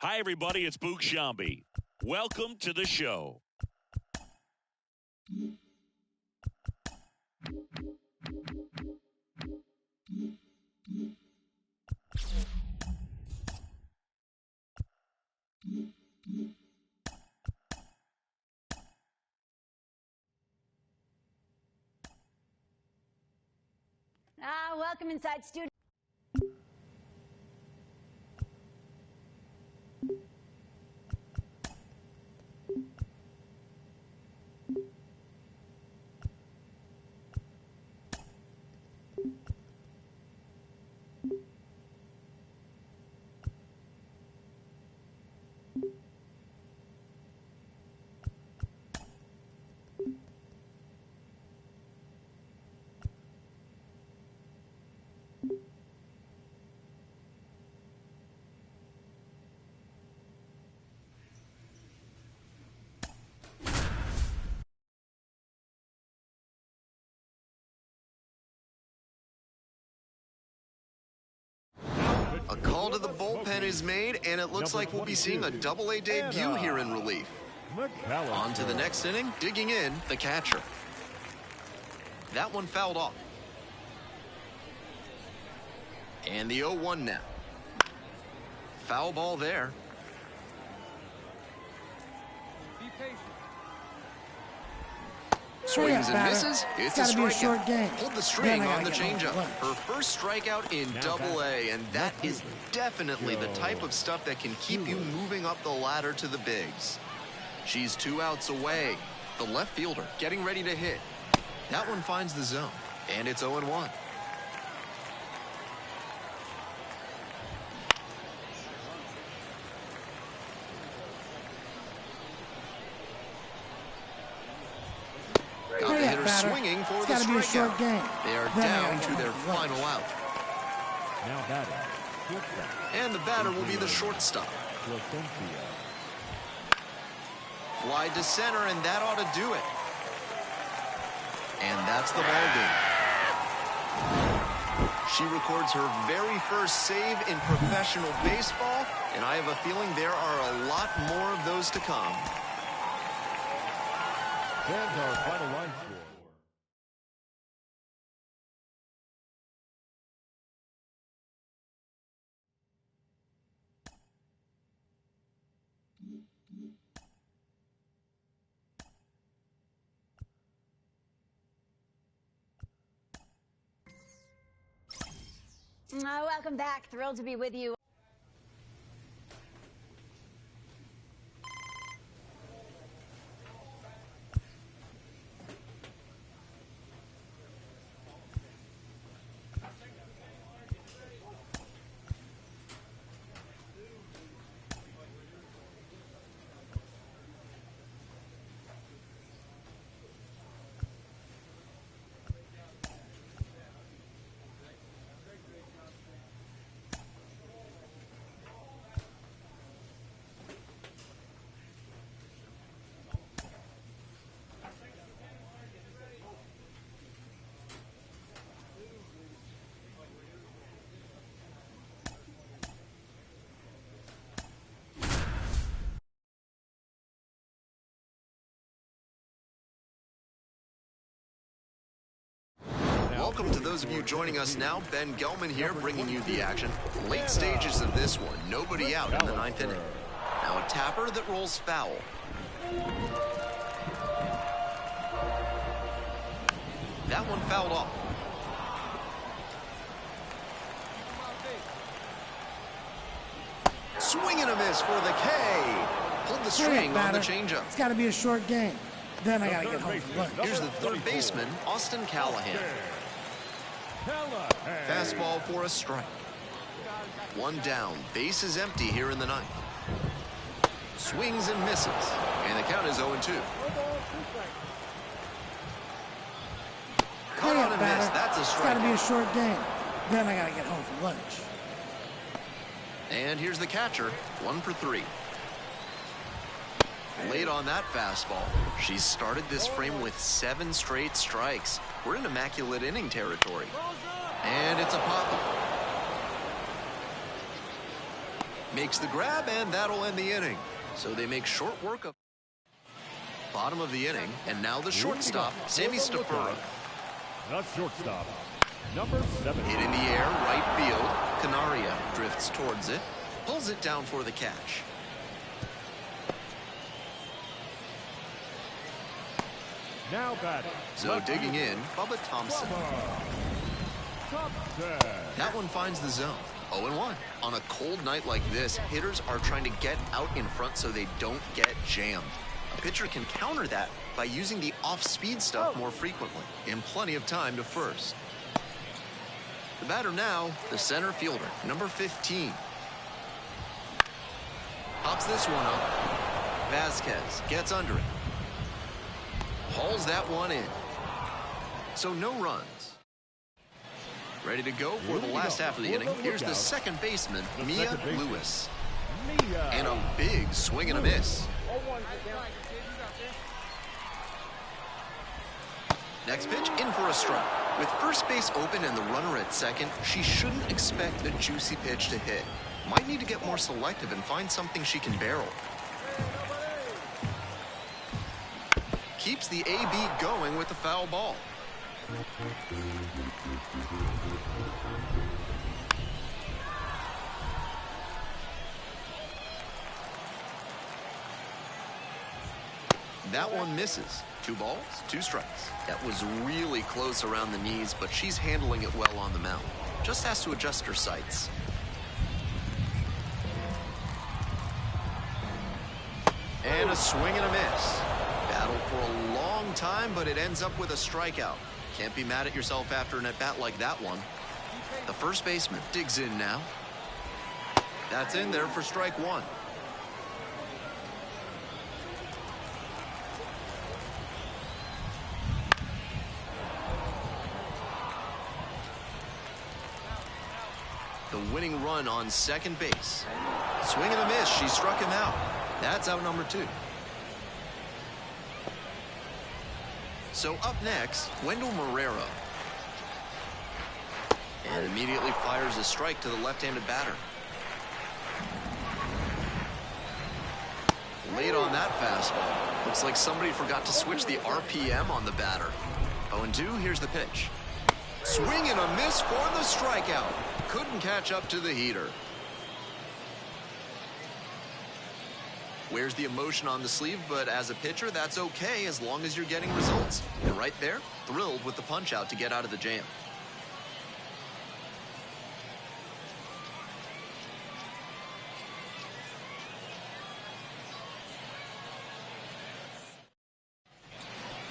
Hi, everybody. It's Boog Shambi. Welcome to the show. Welcome inside studio. A call to the bullpen is made, and it looks like we'll be seeing a Double-A debut here in relief. On to the next inning, digging in, the catcher. That one fouled off. And the 0-1 now. Foul ball there. Be patient. Swings and misses. It's a strikeout. Hold the string on the changeup. Her first strikeout in Double-A, and that is definitely the type of stuff that can keep you moving up the ladder to the bigs. She's 2 outs away. The left fielder getting ready to hit. That one finds the zone, and it's 0-1. Got the hitter swinging for the strikeout. They are down to their final out. Now batting. And the batter will be the shortstop. Fly to center, and that ought to do it. And that's the ball game. She records her very first save in professional baseball, and I have a feeling there are a lot more of those to come. There's our final line score. Welcome back. Thrilled to be with you. Welcome to those of you joining us now. Ben Gelman here, bringing you the action. Late stages of this one. Nobody out in the 9th inning. Now a tapper that rolls foul. That one fouled off. Swing and a miss for the K. Pulled the string on the changeup. It's got to be a short game. Then I got to get home for lunch. Here's the third baseman, Austin Callahan. Fastball for a strike. One down. Base is empty here in the 9th. Swings and misses. And the count is 0-2. Caught on a miss. That's a strike. It's got to be a short game. Then I got to get home for lunch. And here's the catcher. 1 for 3. Late on that fastball. She's started this frame with 7 straight strikes. We're in immaculate inning territory. And it's a pop-up. Makes the grab, and that'll end the inning. So they make short work of bottom of the inning, and now the shortstop, Sammy Stafura. The shortstop, number 7. Hit in the air, right field. Canaria drifts towards it, pulls it down for the catch. Now batting. So digging in, Bubba Thompson. Thompson. That one finds the zone. 0-1. On a cold night like this, hitters are trying to get out in front so they don't get jammed. A pitcher can counter that by using the off-speed stuff more frequently, and plenty of time to first. The batter now, the center fielder, number 15. Pops this one up. Vasquez gets under it. Hauls that one in. So no runs. Ready to go for the last half of the inning. Here's the second baseman, Mia Lewis. And a big swing and a miss. Next pitch, in for a strike. With first base open and the runner at second, she shouldn't expect a juicy pitch to hit. Might need to get more selective and find something she can barrel. Keeps the AB going with the foul ball. That one misses. 2 balls, 2 strikes. That was really close around the knees, but she's handling it well on the mound. Just has to adjust her sights. And a swing and a miss. Battled for a long time, but it ends up with a strikeout. Can't be mad at yourself after an at-bat like that one. The first baseman digs in now. That's in there for strike 1. The winning run on second base. Swing and a miss. She struck him out. That's out number 2. So up next, Wendell Marrero. And immediately fires a strike to the left-handed batter. Late on that fastball. Looks like somebody forgot to switch the RPM on the batter. 0-2, here's the pitch. Swing and a miss for the strikeout. Couldn't catch up to the heater. Wears the emotion on the sleeve, but as a pitcher, that's okay as long as you're getting results. And right there, thrilled with the punch-out to get out of the jam.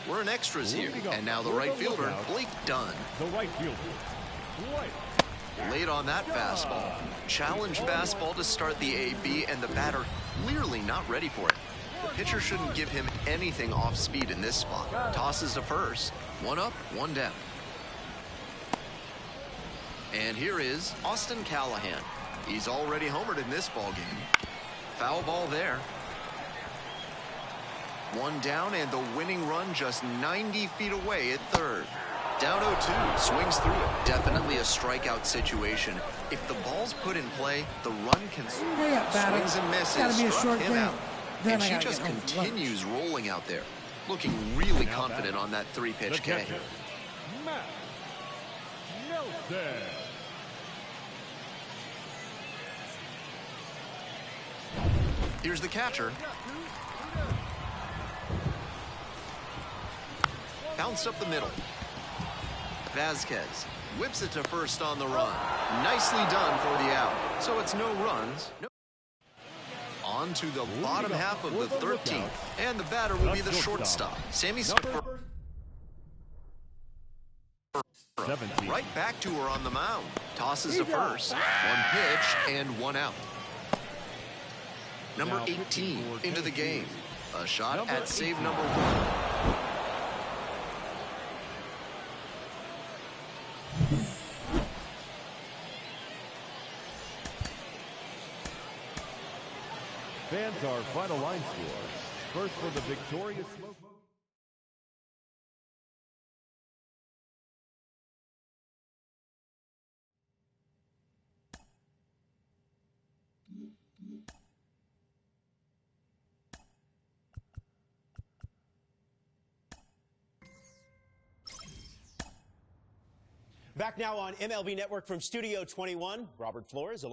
We're in extras here, and now the right fielder, Blake Dunn. The right fielder, Blake. Late on that fastball. Challenge fastball to start the AB, and the batter clearly not ready for it. The pitcher shouldn't give him anything off speed in this spot. Tosses to first. 1 up, 1 down. And here is Austin Callahan. He's already homered in this ballgame. Foul ball there. 1 down, and the winning run just 90 feet away at third. Down 0-2, swings through it. Definitely a strikeout situation. If the ball's put in play, the run can swings and misses. Gotta be a short him game. out. Then And I she gotta just get home for continues rolling out there. Looking really confident on that 3-pitch K. Catcher, Matt Nelson. Here's the catcher. Bounced up the middle. Vasquez whips it to first on the run. Nicely done for the out. So it's no runs. On to the bottom half of the 13th. And the batter will be the shortstop, Sammy Stafura. Right back to her on the mound. Tosses to first. 1 pitch and 1 out. Number 18 into the game. A shot at save number 1. Fans, our final line score. First for the victorious Smoke. Back now on MLB Network from Studio 21, Robert Flores.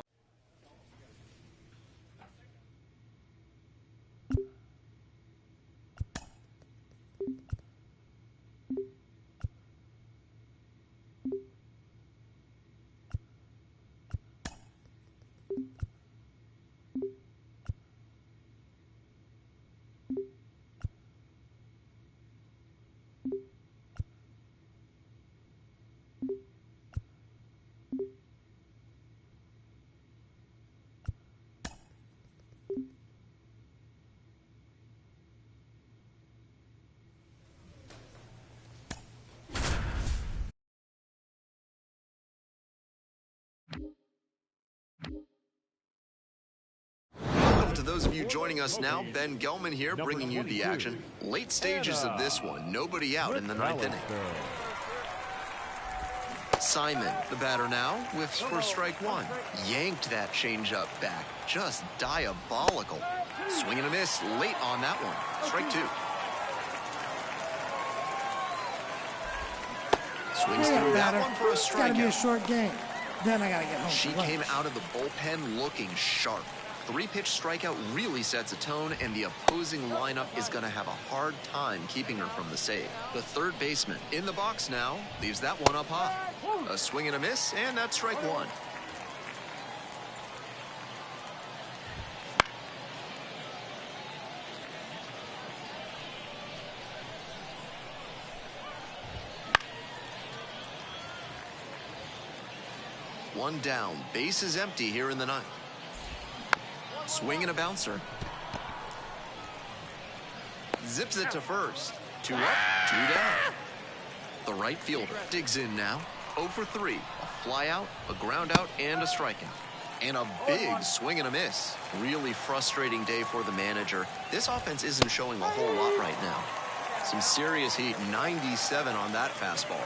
Welcome to those of you joining us now. Ben Gelman here, bringing you the action. Late stages of this one, nobody out in the ninth inning. Simon, the batter now, whiffs for strike one. Yanked that changeup back. Just diabolical. Swing and a miss late on that one. Strike two. Swings through that one for a It's got to be a strikeout. short game. Then I got to get home She for lunch. came out of the bullpen looking sharp. Three-pitch strikeout really sets a tone, and the opposing lineup is going to have a hard time keeping her from the save. The third baseman in the box now leaves that one up high. A swing and a miss, and that's strike one. One down, base is empty here in the ninth. Swing and a bouncer. Zips it to first. Two up, two down. The right fielder digs in now. 0 for 3. A fly out, a ground out, and a strikeout. And a big swing and a miss. Really frustrating day for the manager. This offense isn't showing a whole lot right now. Some serious heat, 97 on that fastball.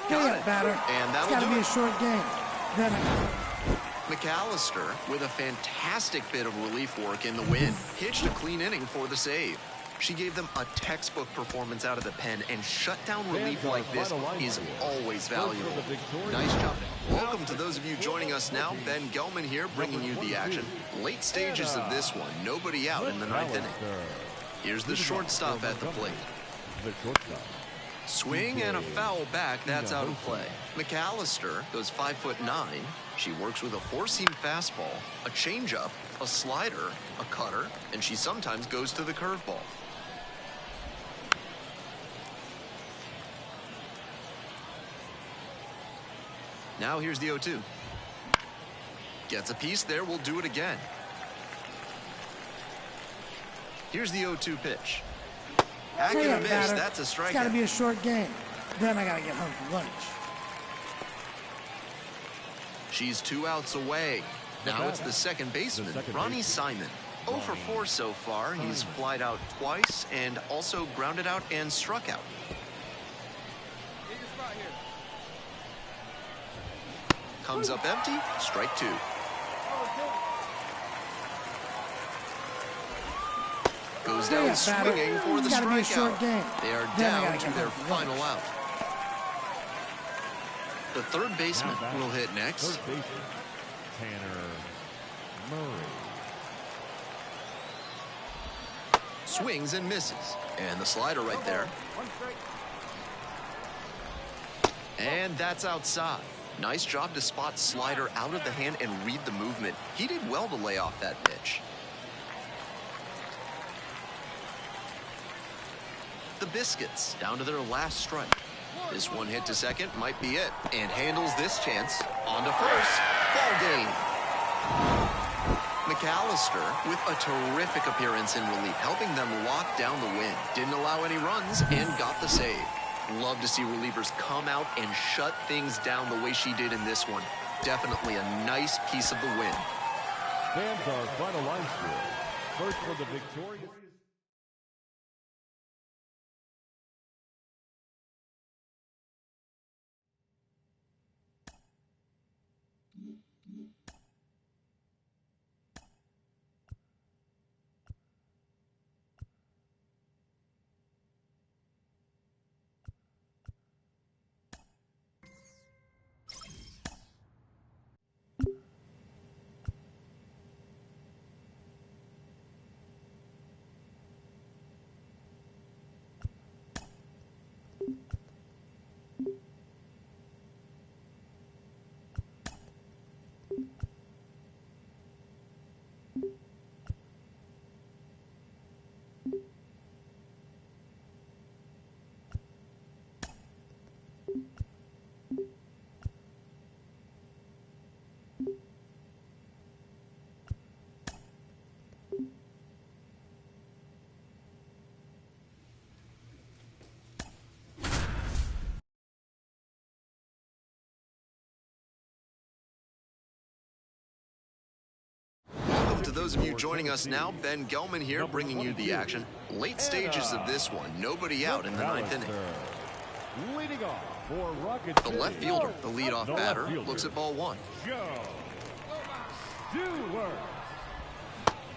Got it. Batter. And It's that'll got to do be a it. short game. Then I McAllister with a fantastic bit of relief work in the win. Pitched a clean inning for the save. She gave them a textbook performance out of the pen, and shutdown relief like this is always valuable. Nice job. Welcome to those of you joining us now. Ben Gelman here, bringing you the action. Late stages of this one, nobody out in the ninth inning. Here's the shortstop at the plate. Swing and a foul back, that's out of play. McAllister goes 5'9". She works with a four-seam fastball, a changeup, a slider, a cutter, and she sometimes goes to the curveball. Now here's the 0-2. Gets a piece there, we'll do it again. Here's the 0-2 pitch. Back in a miss, batter. that's a It's got to strikeout. be a short game. Then I got to get home for lunch. She's 2 outs away. Now it's the second baseman, Ronnie Simon. 0 for 4 so far. He's flied out twice and also grounded out and struck out. Comes up empty, strike two. Goes down swinging for the It's gotta be a short strikeout. game. They are Then I down gotta to get their home for lunch. final out. The third baseman will hit next. Third baseman, Tanner Murray. Swings and misses. And the slider right there. And that's outside. Nice job to spot slider out of the hand and read the movement. He did well to lay off that pitch. The Biscuits down to their last strike. This one hit to second might be it, and handles this chance. On to first. Ball game. McAllister with a terrific appearance in relief, helping them lock down the win. Didn't allow any runs and got the save. Love to see relievers come out and shut things down the way she did in this one. Definitely a nice piece of the win. Stands our final line score. First for the victorious. those of you joining us now, Ben Gelman here, bringing you the action. Late stages of this one, nobody out in the ninth inning. Leading off for Rocket The left fielder, the leadoff batter, looks at ball one.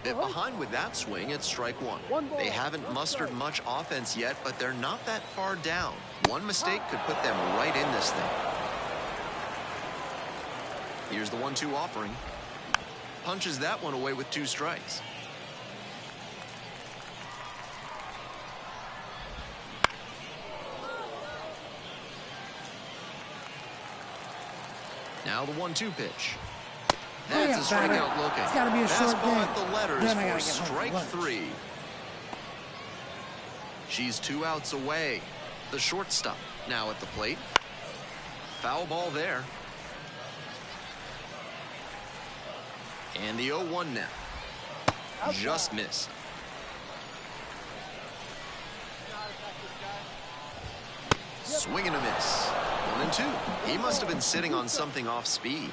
Bit behind with that swing, it's strike one. They haven't mustered much offense yet, but they're not that far down. One mistake could put them right in this thing. Here's the 1-2 offering. Punches that one away with 2 strikes. Now the 1-2 pitch. That's a strikeout looking. It's got to be a short Fastball game. at the letters Then I for gotta get home for strike lunch. 3. She's 2 outs away. The shortstop now at the plate. Foul ball there. And the 0-1 now. Just missed. Swing and a miss. 1-2. He must have been sitting on something off speed.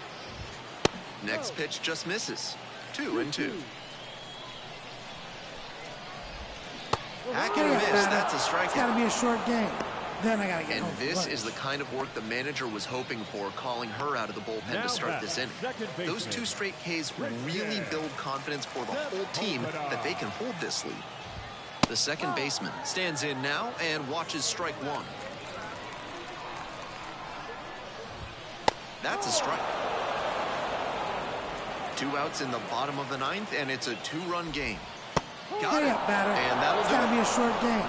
Next pitch just misses. 2-2. Accurate miss. That's a It's got to strikeout. be a short game. Then I got to get And home for this lunch. is the kind of work the manager was hoping for, calling her out of the bullpen to start this inning. Those 2 straight Ks really build confidence for the whole team that they can hold this lead. The second baseman stands in now and watches strike 1. That's a strike. 2 outs in the bottom of the 9th, and it's a 2-run game. Got Hurry it. up, batter. And that'll It's do got to it. be a short game.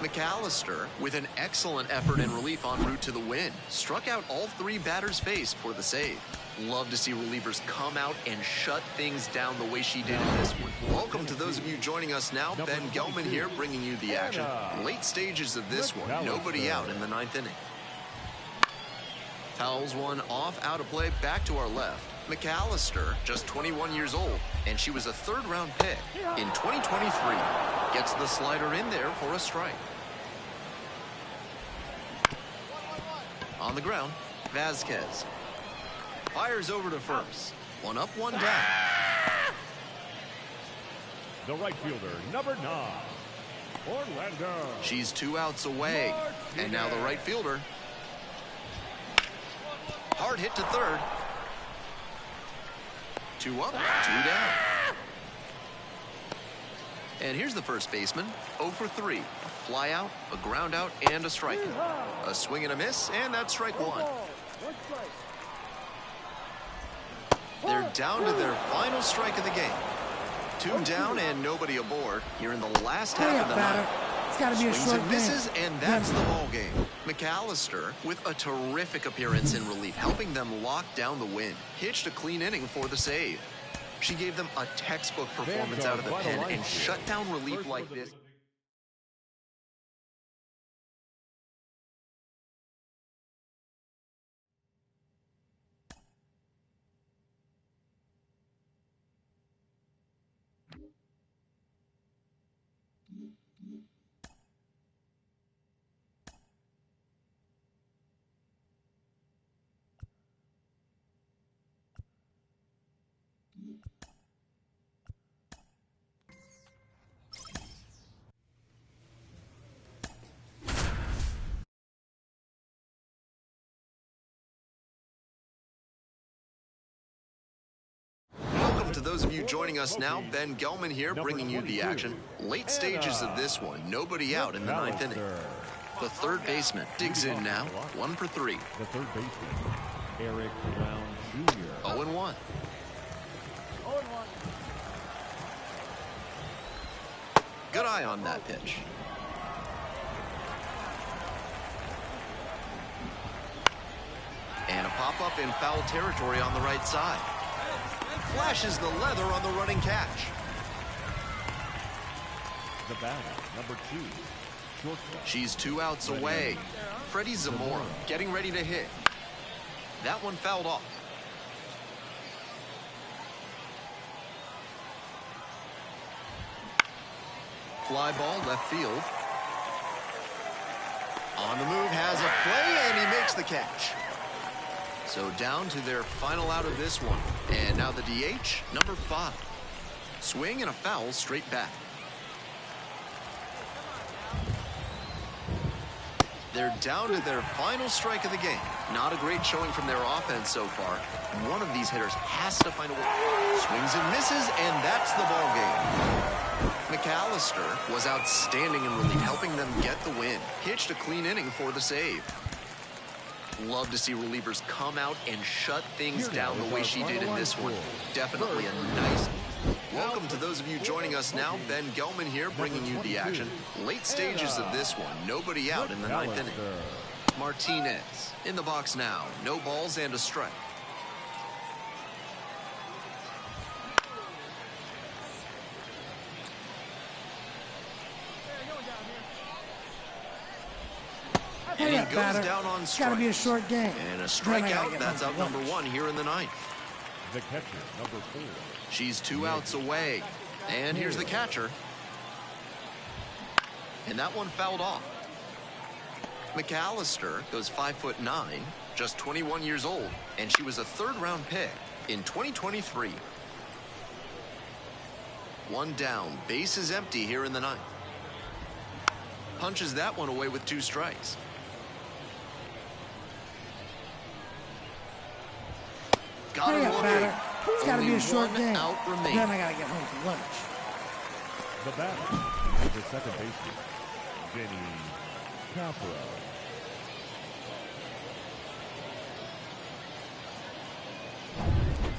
McAllister, with an excellent effort and relief en route to the win, struck out all 3 batters faced for the save. Love to see relievers come out and shut things down the way she did in this one. Welcome to those of you joining us now. Ben Gelman here, bringing you the action. Late stages of this one, nobody out in the 9th inning. Fouls one off, out of play, back to our left. McAllister, just 21 years old, and she was a 3rd-round pick in 2023. Gets the slider in there for a strike. On the ground, Vasquez. Fires over to first. 1 up, 1 down. The right fielder, number 9, Orlando. She's 2 outs away. And now the right fielder. Hard hit to third. 2 up, 2 down. And here's the first baseman, 0 for 3. A fly out, a ground out, and a strikeout. A swing and a miss, and that's strike 1. They're down to their final strike of the game. 2 down and nobody aboard here in the last Hurry half up, of the batter. ninth. It's got to be a Swings short and game. misses, and that's the ball game. McAllister with a terrific appearance in relief, helping them lock down the win. Pitched a clean inning for the save. She gave them a textbook performance out of the pen and shut down relief like this. To those of you joining us now, Ben Gelman here, bringing you the action. Late stages of this one, nobody out in the 9th inning. The third baseman digs in now, 1 for 3. The third baseman, Eric Brown Jr. 0-1. Good eye on that pitch. And a pop-up in foul territory on the right side. Flashes the leather on the running catch. The batter, number 2, shortstop. She's 2 outs away. Freddie Zamora getting ready to hit. That one fouled off. Fly ball left field. On the move, has a play, and he makes the catch. So down to their final out of this one. And now the DH, number 5. Swing and a foul straight back. They're down to their final strike of the game. Not a great showing from their offense so far. One of these hitters has to find a way. Swings and misses, and that's the ball game. McAllister was outstanding in relief, helping them get the win. Pitched a clean inning for the save. Love to see relievers come out and shut things down the way she did in this one. Definitely a nice. Welcome to those of you joining us now. Ben Gelman here, bringing you the action. Late stages of this one. Nobody out in the 9th inning. Martinez in the box now. No balls and a strike. And he goes down on strikes. It's got to be a short game. And a strikeout. That's out number 1 here in the 9th. The catcher, number 4. She's 2 outs away. And here's the catcher. And that one fouled off. McAllister goes 5'9", just 21 years old, and she was a 3rd-round pick in 2023. 1 down, base is empty here in the 9th. Punches that one away with 2 strikes. Got it looking. It's got to be a short game. Out remaining. Then I got to get home for lunch. The batter, the second baseman, Vinny Capra.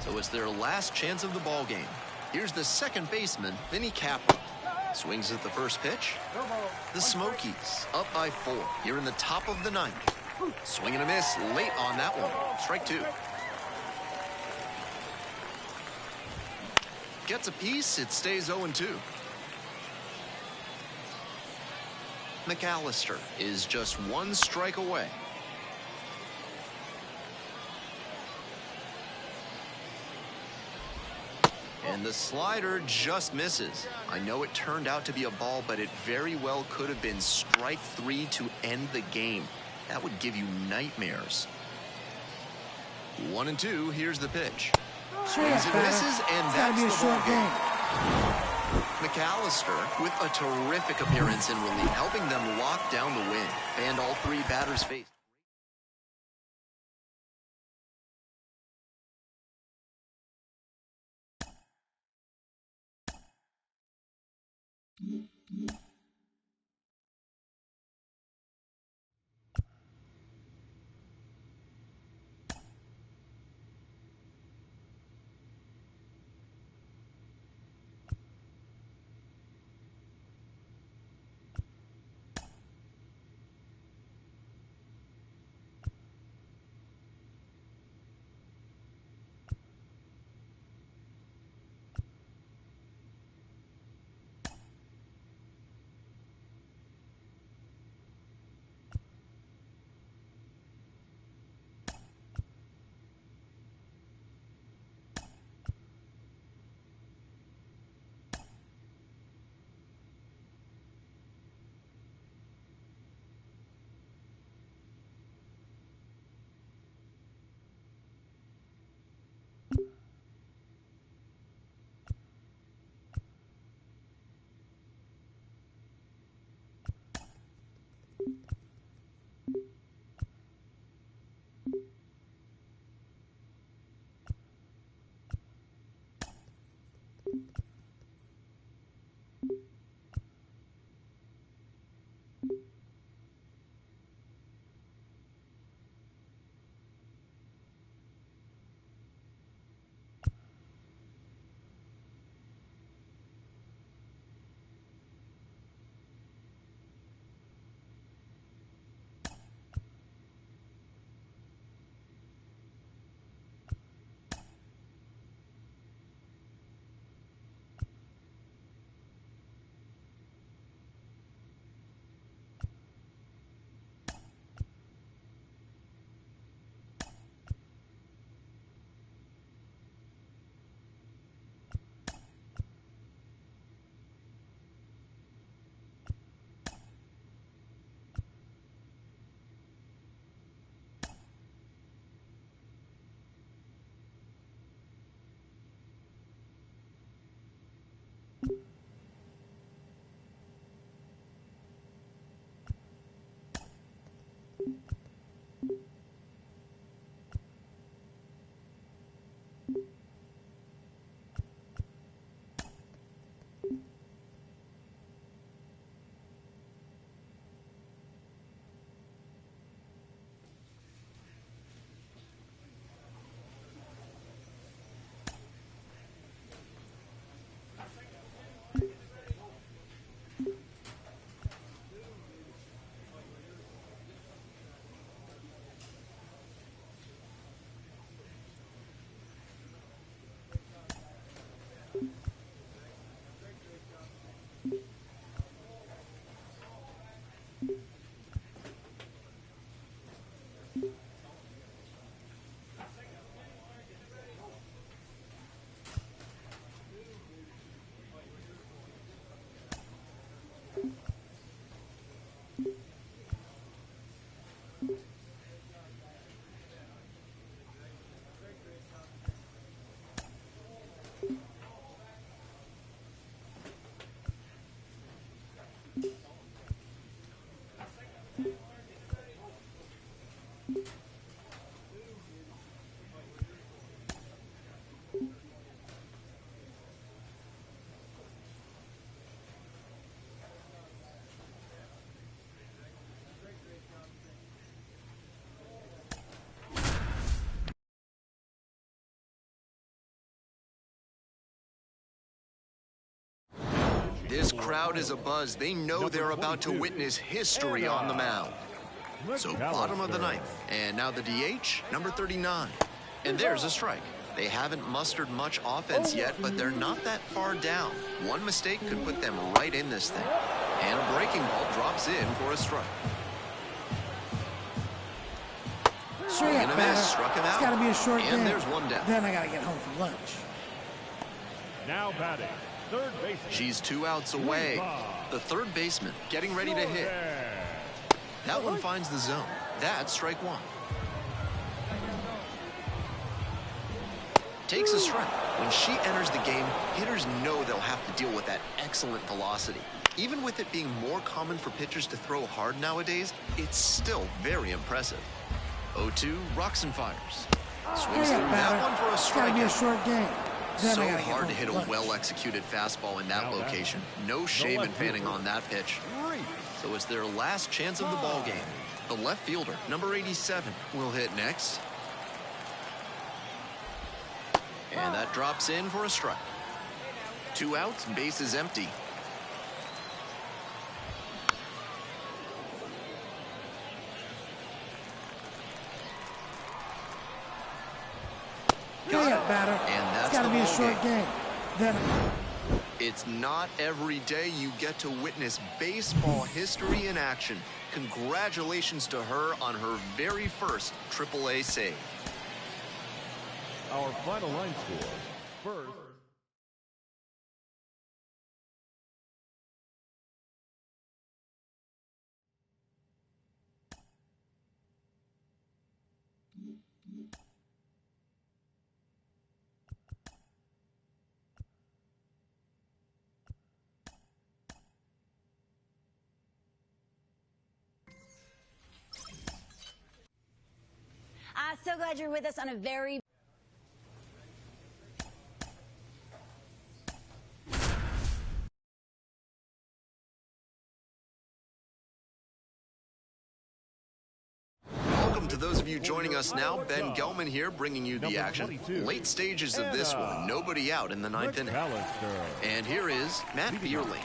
So it's their last chance of the ball game. Here's the second baseman, Vinny Capra. Swings at the first pitch. The Smokies up by 4 here in the top of the 9th. Swing and a miss late on that one. Strike 2. Gets a piece, it stays 0-2. McAllister is just 1 strike away. And the slider just misses. I know it turned out to be a ball, but it very well could have been strike 3 to end the game. That would give you nightmares. 1-2, here's the pitch. Swings and misses, and that's the ball game. McAllister with a terrific appearance in relief, helping them lock down the win. And all 3 batters faced. This crowd is abuzz. They know they're about to witness history on the mound. So bottom of the ninth. And now the DH, number 39. And there's a strike. They haven't mustered much offense yet, but they're not that far down. One mistake could put them right in this thing. And a breaking ball drops in for a strike. Swing and a miss, struck him out. It's got to be a short game. And there's one down. Then I got to get home for lunch. Now batting, third baseman. She's 2 outs away. The third baseman getting ready to hit. That one finds the zone. That's strike one. Takes a strike. When she enters the game, hitters know they'll have to deal with that excellent velocity. Even with it being more common for pitchers to throw hard nowadays, it's still very impressive. 0-2, rocks and fires. Swings through that one for a It's got to be a strikeout. short game. Then So I gotta get hard home to hit for a lunch. well-executed fastball in that location. No shame in fanning on that pitch. So it's their last chance of the ball game. The left fielder, number 87, will hit next. And that drops in for a strike. 2 outs, base is empty. Hurry up, batter. And that's It's got to the be a ball short game. Then It's not every day you get to witness baseball history in action. Congratulations to her on her very first AAA save. Our final line score. First. So glad you're with us on a very Welcome to those of you joining us now. Ben Gelman here, bringing you the action. Late stages of this one. Nobody out in the ninth inning. And here is Matt Beerling.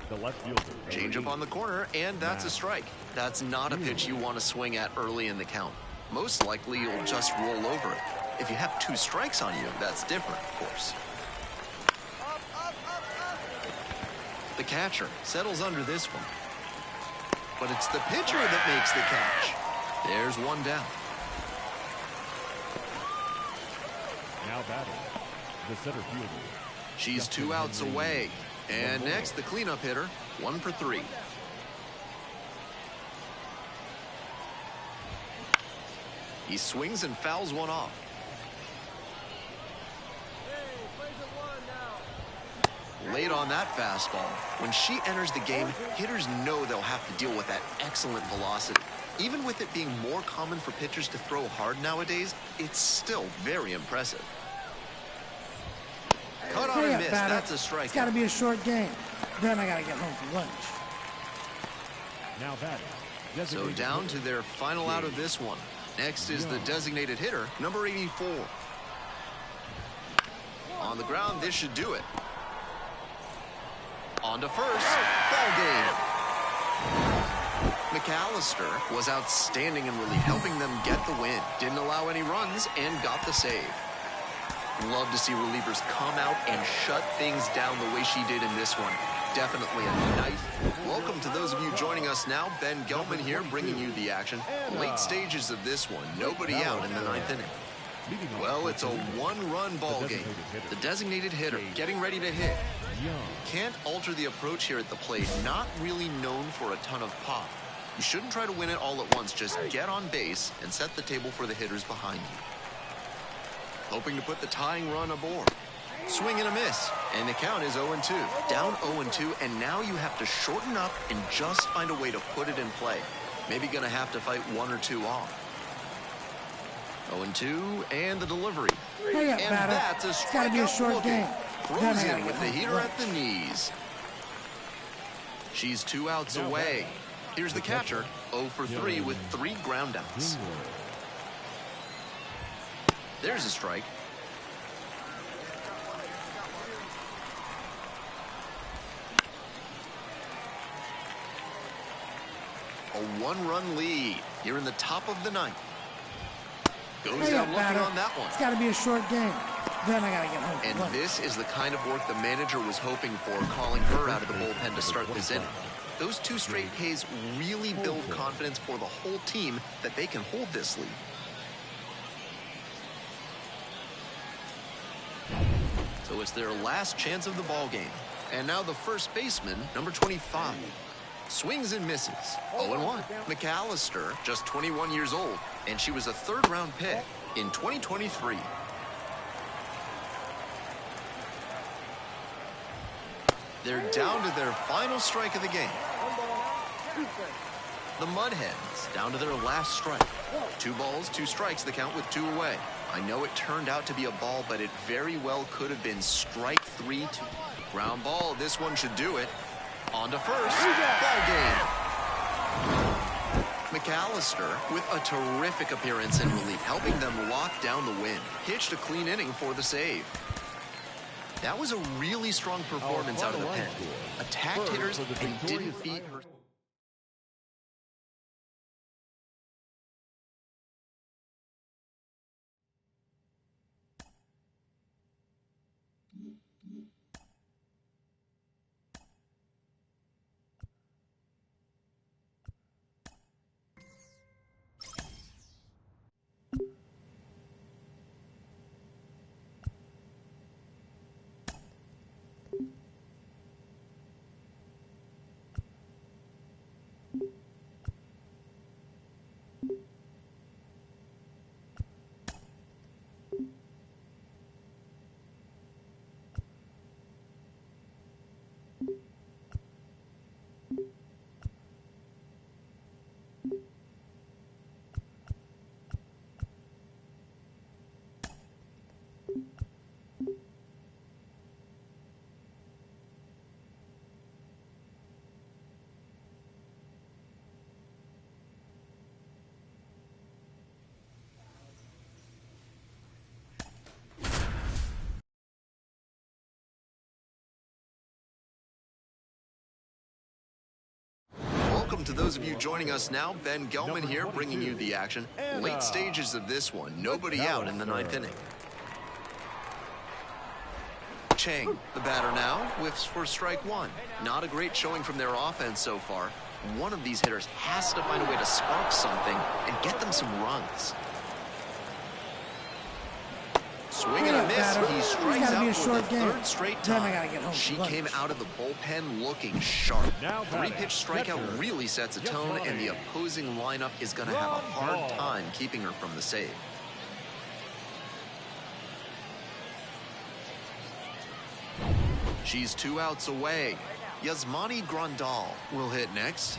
The left fielder. Change up on the corner, and that's a strike. That's not a pitch you want to swing at early in the count. Most likely, you'll just roll over it. If you have 2 strikes on you, that's different, of course. The catcher settles under this one. But it's the pitcher that makes the catch. There's one down. Now batting, the center fielder. She's 2 outs away. And next, the cleanup hitter, 1 for 3. He swings and fouls one off. Late on that fastball. When she enters the game, hitters know they'll have to deal with that excellent velocity. Even with it being more common for pitchers to throw hard nowadays, it's still very impressive. Cut on hurry a up, miss. batter. That's a It's got to strikeout. be a short game. Then I got to get home for lunch. Now batting. So designated down hitter. to their final out of this one. Next is the designated hitter, number 84. On the ground, this should do it. On to first. Ball game. McAllister was outstanding in relief, helping them get the win. Didn't allow any runs and got the save. Love to see relievers come out and shut things down the way she did in this one. Definitely a nice. Welcome to those of you joining us now. Ben Gelman here, bringing you the action. Late stages of this one. Nobody out in the ninth inning. Well, it's a one-run ball game. The designated hitter getting ready to hit. Can't alter the approach here at the plate. Not really known for a ton of pop. You shouldn't try to win it all at once. Just get on base and set the table for the hitters behind you. Hoping to put the tying run aboard. Swing and a miss. And the count is 0-2. Down 0-2, and now you have to shorten up and just find a way to put it in play. Maybe going to have to fight 1 or 2 off. 0-2, and the delivery. Hurry up, And batter. that's a It's got to be a strikeout short looking. game. Throws Then I gotta in with get the home for heater lunch. at the knees. She's 2 outs Now away. batting. Here's the catcher, 0 for 3 with 3 ground outs. There's a strike. A one-run lead here in the top of the ninth. Goes Hey, down looking batter. on that one. It's got to be a short game. Then I got to get home And for lunch. this is the kind of work the manager was hoping for, calling her out of the bullpen to start this inning. Those two straight Ks really build confidence for the whole team that they can hold this lead. So it's their last chance of the ball game. And now the first baseman, number 25. Swings and misses. 0-1. McAllister, just 21 years old, and she was a third-round pick in 2023. They're down to their final strike of the game. The Mudhens down to their last strike. 2 balls, 2 strikes, the count with 2 away. I know it turned out to be a ball, but it very well could have been strike 3 to ground ball. This one should do it. On to first. Ball game. McAllister with a terrific appearance in relief, helping them lock down the win. Pitched a clean inning for the save. That was a really strong performance out of the pen. Attacked hitters and didn't beat her. Welcome to those of you joining us now. Ben Gelman here, bringing you the action. Late stages of this one. Nobody out in the 9th inning. Chang, the batter now, whiffs for strike 1. Not a great showing from their offense so far. One of these hitters has to find a way to spark something and get them some runs. Swing and a miss. He strikes out for the 3rd straight time. She came out of the bullpen looking sharp. 3-pitch strikeout really sets a tone, and the opposing lineup is going to have a hard time keeping her from the save. She's 2 outs away. Yasmani Grandal will hit next.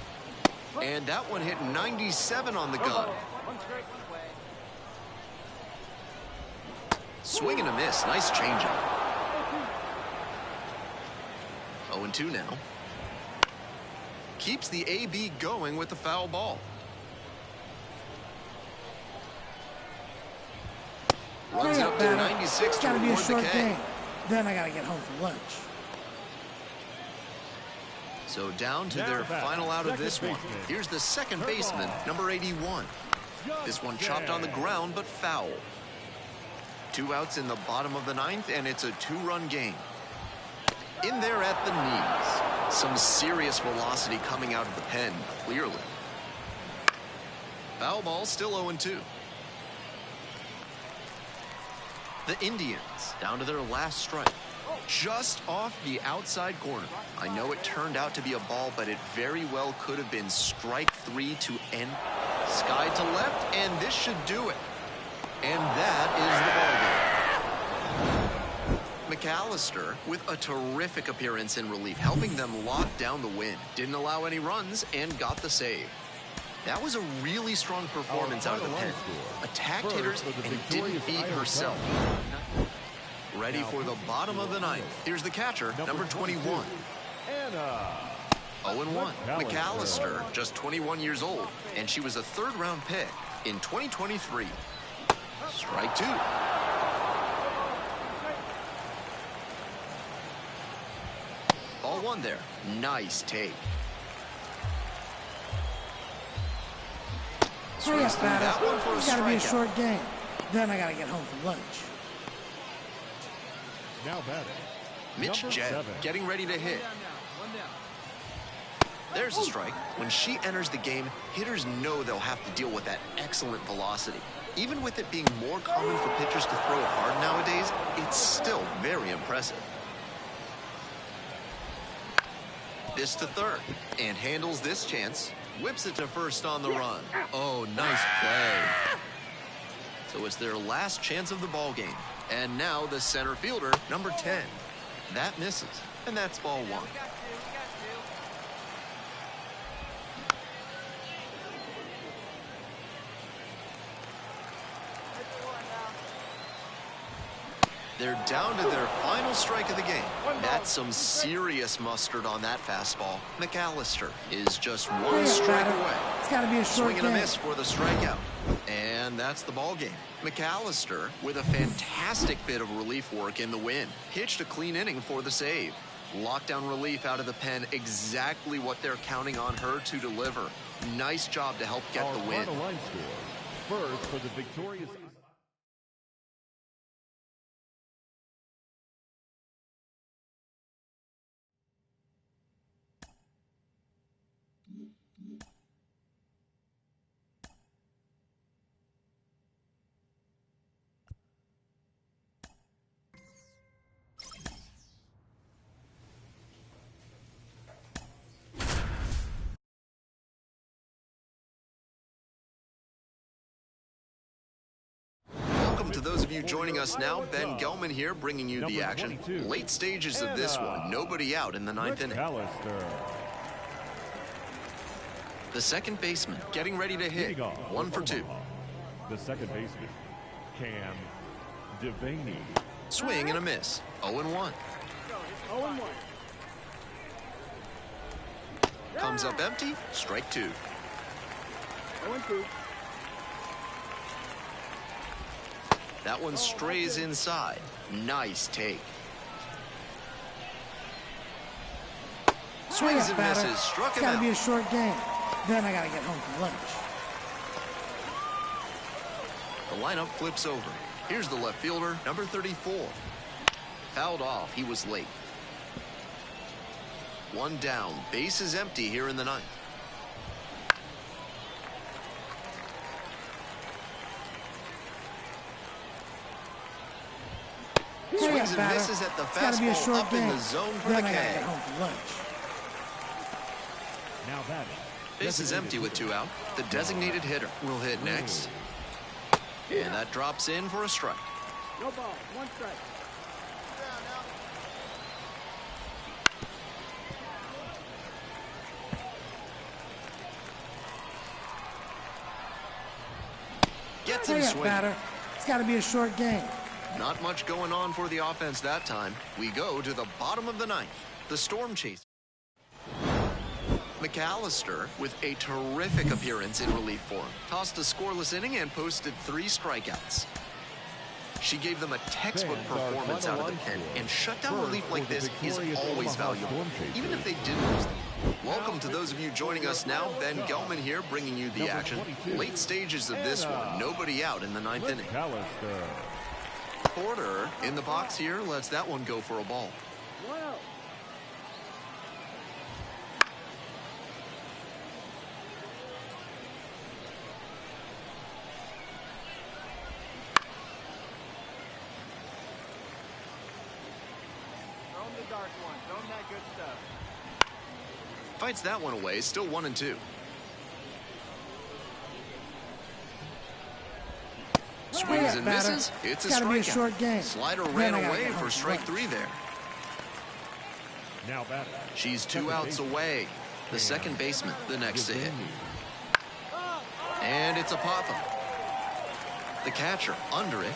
And that one hit 97 on the gun. Swing and a miss. Nice changeup. 0-2 now. Keeps the AB going with the foul ball. Runs it up to 96 to reward the K. Then I got to get home for lunch. So down to their final out of this one. Here's the second baseman, number 81. This one chopped on the ground, but foul. 2 outs in the bottom of the 9th, and it's a 2-run game. In there at the knees. Some serious velocity coming out of the pen, clearly. Foul ball, still 0-2. The Indians down to their last strike. Just off the outside corner. I know it turned out to be a ball, but it very well could have been strike 3 to end. Sky to left, and this should do it. And that is the ballgame. McAllister with a terrific appearance in relief, helping them lock down the win. Didn't allow any runs and got the save. That was a really strong performance out of the pen. Attacked hitters and didn't beat herself. Ready for the bottom of the 9th. Here's the catcher, number 21. 0-1. McAllister, just 21 years old, and she was a 3rd-round pick in 2023. Strike 2. Ball 1 there. Nice take. Swings through that one for a It's got to be a strikeout. short game. Then I got to get home for lunch. Now batting. Mitch Number Jett 7. getting ready to hit. There's a strike. When she enters the game, hitters know they'll have to deal with that excellent velocity. Even with it being more common for pitchers to throw hard nowadays, it's still very impressive. This to third, and handles this chance. Whips it to first on the run. Oh, nice play. So it's their last chance of the ball game. And now the center fielder, number 10. That misses, and that's ball 1. They're down to their final strike of the game. That's some serious mustard on that fastball. McAllister is just one strike away. It's got to be a short Swing and game. a miss for the strikeout. And that's the ball game. McAllister with a fantastic bit of relief work in the win. Pitched a clean inning for the save. Lockdown relief out of the pen, exactly what they're counting on her to deliver. Nice job to help get Our the win. final line score. First for the victorious. Welcome to those of you joining us now. Ben Gelman here, bringing you the Number action. 22. Late stages of this one. Nobody out in the 9th inning. McAllister. The second baseman getting ready to hit. Leading off 1 for 2. The second baseman, Cam Devaney. Swing and a miss. 0-1. Comes up empty. Strike 2. That one strays inside. Nice take. Swings and batter. misses. Struck It's him got to out. be a short game. Then I got to get home for lunch. The lineup flips over. Here's the left fielder, number 34. Fouled off. He was late. One down. Base is empty here in the 9th. Swings and batter. misses at the It's got to be a fastball short up in game. the zone for Then the I got to K. get home for lunch. Now batting. Base is empty with 2 out. The designated hitter will hit next. And that drops in for a strike. No ball, 1 strike. Gets him Hurry up, swinging. batter. It's got to be a short game. Not much going on for the offense that time. We go to the bottom of the 9th. The Storm Chase. McAllister with a terrific appearance in relief form. Tossed a scoreless inning and posted 3 strikeouts. She gave them a textbook Fans, our performance out final of the pen, line score. and shutdown First relief like for the this is victorious always Omaha valuable, Storm Chasers. even if they didn't lose them. Welcome to those of you joining us now. Ben Gelman here, bringing you the Number action. 22. Late stages of this one. Nobody out in the 9th inning. McAllister. Porter in the box here lets that one go for a ball. Wow. Throw him the dark one. Throw him that good stuff. Fights that one away, still 1-2. Swings and batter. misses. It's a Gotta be a strikeout. short game. Slider Then ran I gotta away get for home strike lunch. 3 there. Now batting. She's 2 Second outs baseman, away. The second baseman, the next to hit. Devaney. And it's a pop-up. The catcher under it,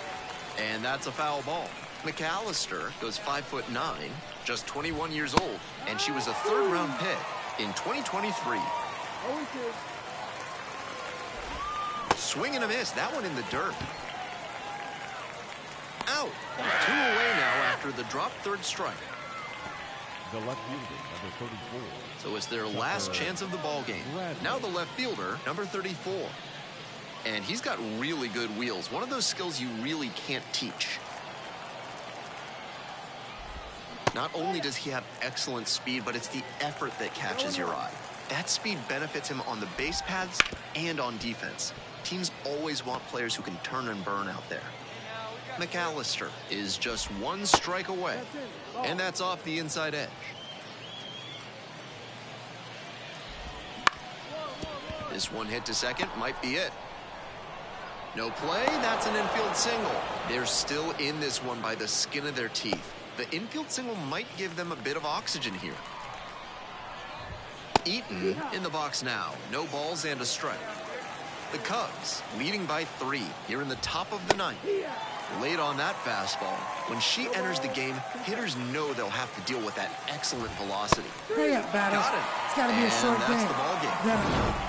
and that's a foul ball. McAllister goes 5'9", just 21 years old, and she was a 3rd-round pick in 2023. 0-2. Swing and a miss. That one in the dirt. Out. 2 away now after the dropped 3rd strike. The left fielder, number 34. So it's their last chance of the ball game. Now the left fielder, number 34. And he's got really good wheels. One of those skills you really can't teach. Not only does he have excellent speed, but it's the effort that catches your eye. That speed benefits him on the base paths and on defense. Teams always want players who can turn and burn out there. McAllister is just one strike away, and that's off the inside edge. This one hit to second might be it. No play, that's an infield single. They're still in this one by the skin of their teeth. The infield single might give them a bit of oxygen here. Eaton in the box now. No balls and a strike. The Cubs leading by 3 here in the top of the 9th. Late on that fastball. When she enters the game, hitters know they'll have to deal with that excellent velocity. Hurry up, batters. Got it. It's got to be a And short that's game. the ball game. Then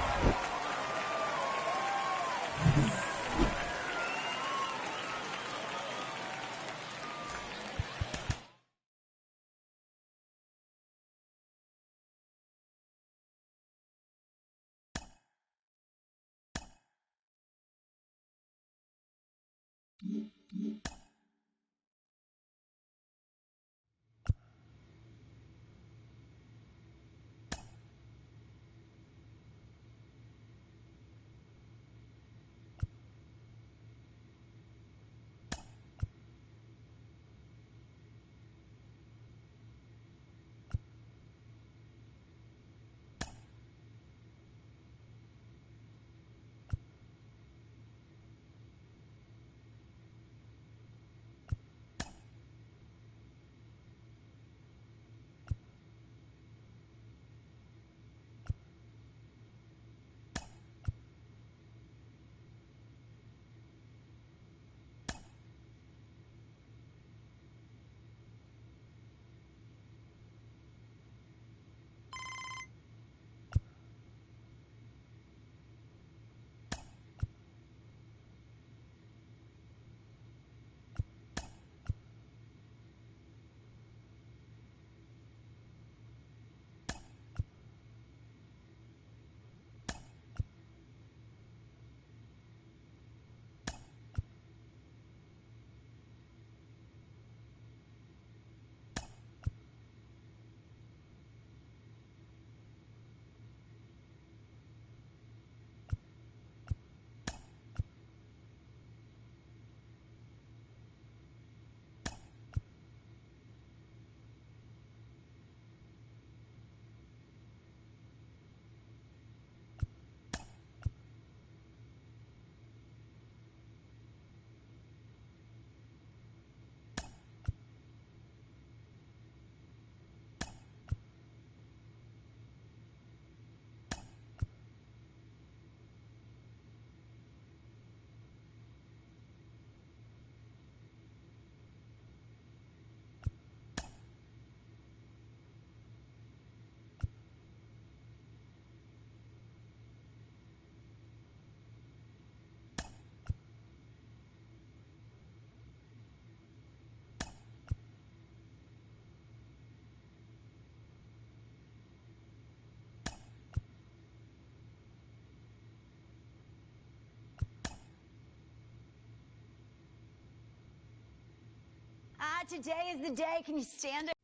today is the day. Can you stand it?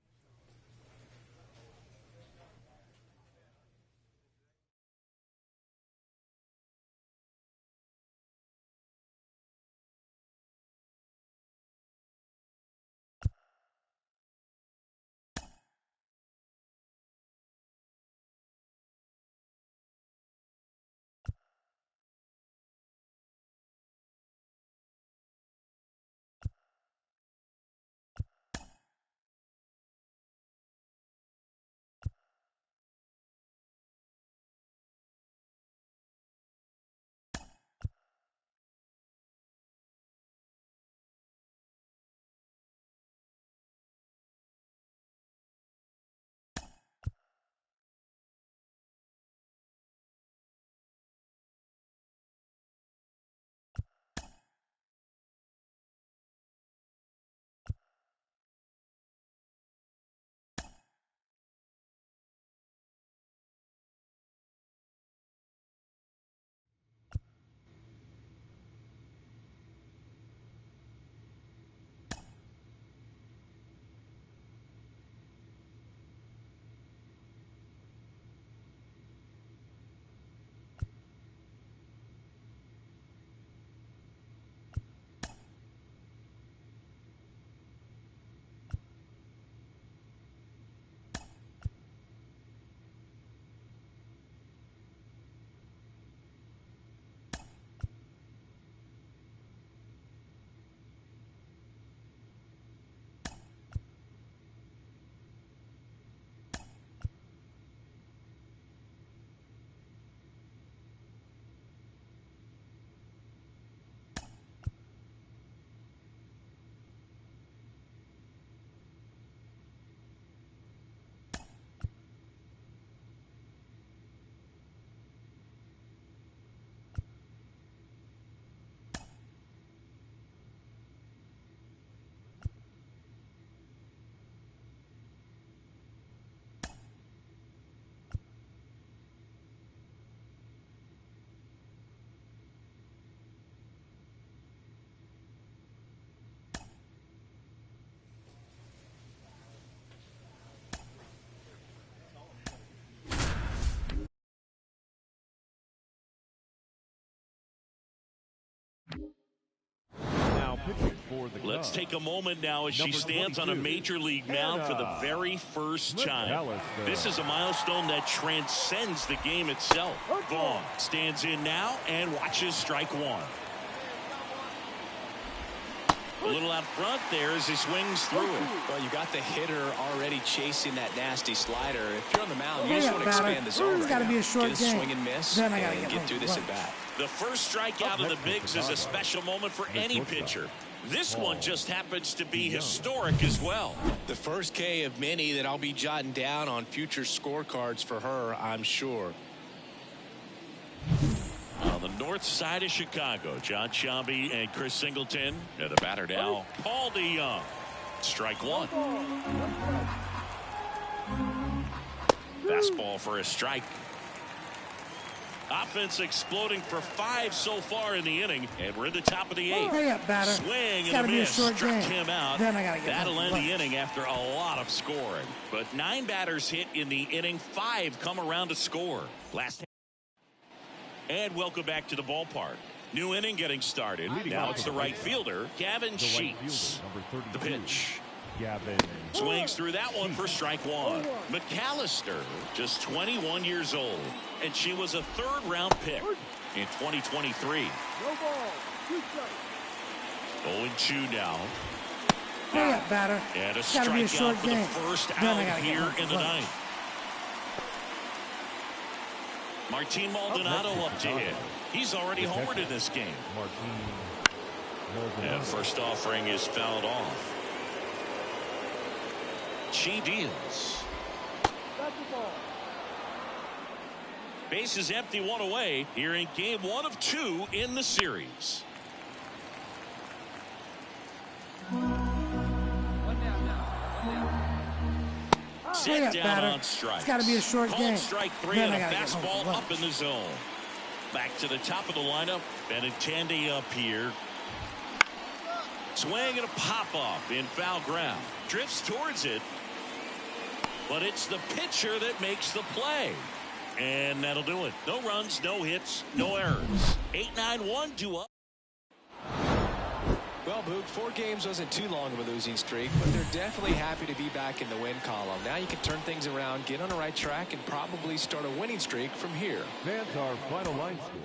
for the Let's Cubs. take a moment now as she Number stands on a 22, major league mound for the very first time. McAllister. This is a milestone that transcends the game itself. Vaughn stands in now and watches strike one. A little out front there as he swings through it. Well, you got the hitter already chasing that nasty slider. If you're on the mound, you Hey, just want to batter. expand the zone. It's gotta be a short get a game. swing and miss, Then I gotta and get get my through this lunch. at bat. The first strikeout of the Bigs is a special moment for any pitcher. This one just happens to be historic as well. The first K of many that I'll be jotting down on future scorecards for her, I'm sure. On the north side of Chicago, John Sciambi and Chris Singleton. And the batter now, Paul DeYoung. Strike one. Fastball for a strike. Offense exploding for 5 so far in the inning, and we're in the top of the 8th. Hurry up, batter. Swing It's and gotta a be a miss. short Struck game. him out. Then I gotta get That'll my end lunch. the inning after a lot of scoring. But 9 batters hit in the inning. 5 come around to score. And welcome back to the ballpark. New inning getting started. Now it's the right fielder, Gavin Sheets. The pitch. Gavin. Swings through that one for strike one. McAllister, just 21 years old, and she was a 3rd-round pick in 2023. No ball. 2 strikes. 0-2 now. Hurry up, batter. And a It's gotta be a strikeout short for the game. first Then I out gotta get here my in the lunch. 9th. Martin Maldonado up to hit. He's already homered in this game. And first offering is fouled off. She deals. That's the ball. Base is empty, 1 away here in game 1 of 2 in the series. Set Hurry up, down batter. on strikes. It's gotta be a short Called game. strike 3 Then and I a gotta get home fastball for up lunch. in the zone. Back to the top of the lineup. Benintendi up here. Swing and a pop-off in foul ground. Drifts towards it. But it's the pitcher that makes the play. And that'll do it. No runs, no hits, no errors. 8-9-1 due up. Well, Boog, 4 games wasn't too long of a losing streak, but they're definitely happy to be back in the win column. Now you can turn things around, get on the right track, and probably start a winning streak from here. Fans, our final line score.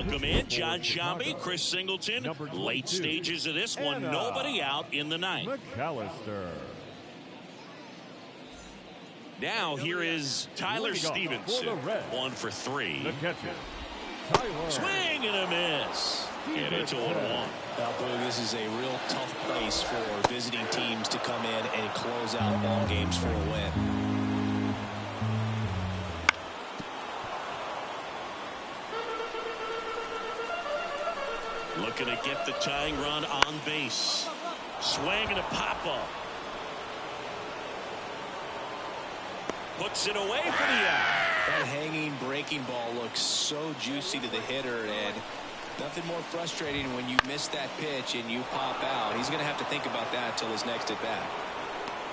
Welcome in, John Sciambi, Chris Singleton. Late stages of this one, nobody out in the 9th. McAllister. Now here is Tyler Stevenson, 1 for 3. The catcher, Tyler. Swing and a miss. And it's 0-1. Now, Boog, this is a real tough place for visiting teams to come in and close out ball games for a win. Looking to get the tying run on base. Swing and a pop-up. Puts it away for the out. That hanging breaking ball looks so juicy to the hitter, and nothing more frustrating when you miss that pitch and you pop out. He's going to have to think about that until his next at bat.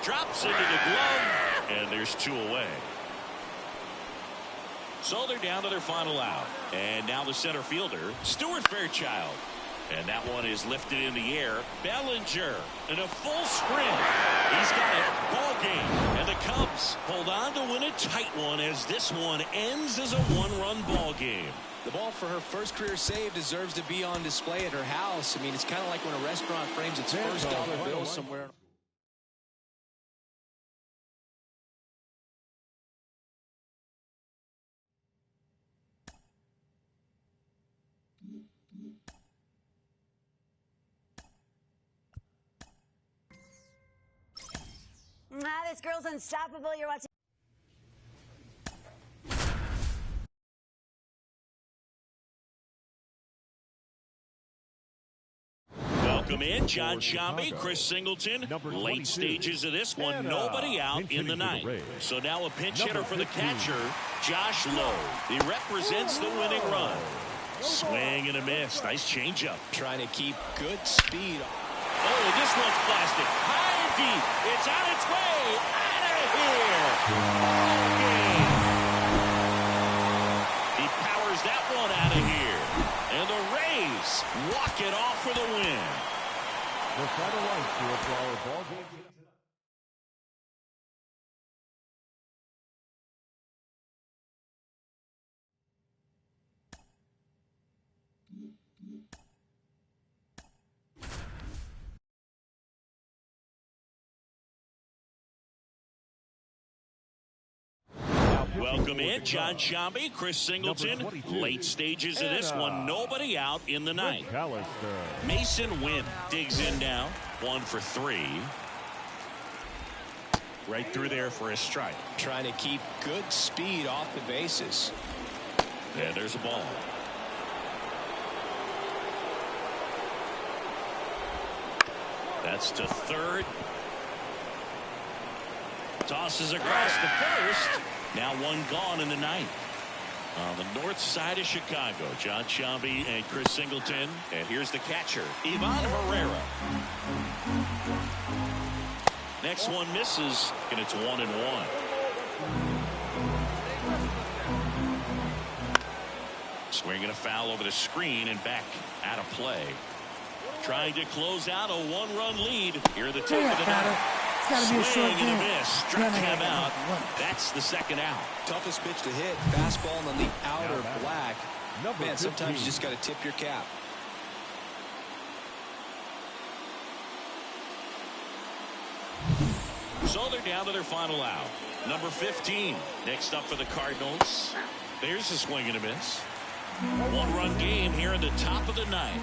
Drops into the glove, and there's 2 away. So they're down to their final out. And now the center fielder, Stuart Fairchild. And that one is lifted in the air. Bellinger in a full sprint. He's got it. Ball game. And the Cubs hold on to win a tight one as this one ends as a 1-run ball game. The ball for her first career save deserves to be on display at her house. I mean, it's kind of like when a restaurant frames its first dollar bill somewhere. This girl's unstoppable. You're watching. Welcome in, John Shambi, Chris Singleton. Late stages of this one, nobody out in the ninth. So now a pinch hitter for the catcher, Josh Lowe. He represents the winning run. Swing and a miss. Nice changeup. Trying to keep good speed. Oh, this one's blasted. High and deep. It's on its way. Out of here. Ball game. He powers that one out of here. And the Rays walk it off for the win. The final line score for our ball game. Welcome in, John Shambi, Chris Singleton. Late stages of this one, nobody out in the ninth. Mason Wynn digs in now, 1 for 3. Right through there for a strike. Trying to keep good speed off the bases. And there's a ball. That's to third. Tosses across the first. Now 1 gone in the ninth. On the north side of Chicago, John Shambi and Chris Singleton. And here's the catcher, Ivan Herrera. Next one misses, and it's 1-1. Swinging a foul over the screen and back out of play. Trying to close out a 1-run lead. Here at the top of the ninth. It's got to be a short Swing game. and a miss. Struck him out. That's the second out. Toughest pitch to hit. Fastball on the outer black. Man, sometimes you just got to tip your cap. So they're down to their final out. Number 15. Next up for the Cardinals. There's a swing and a miss. 1-run game here in the top of the ninth.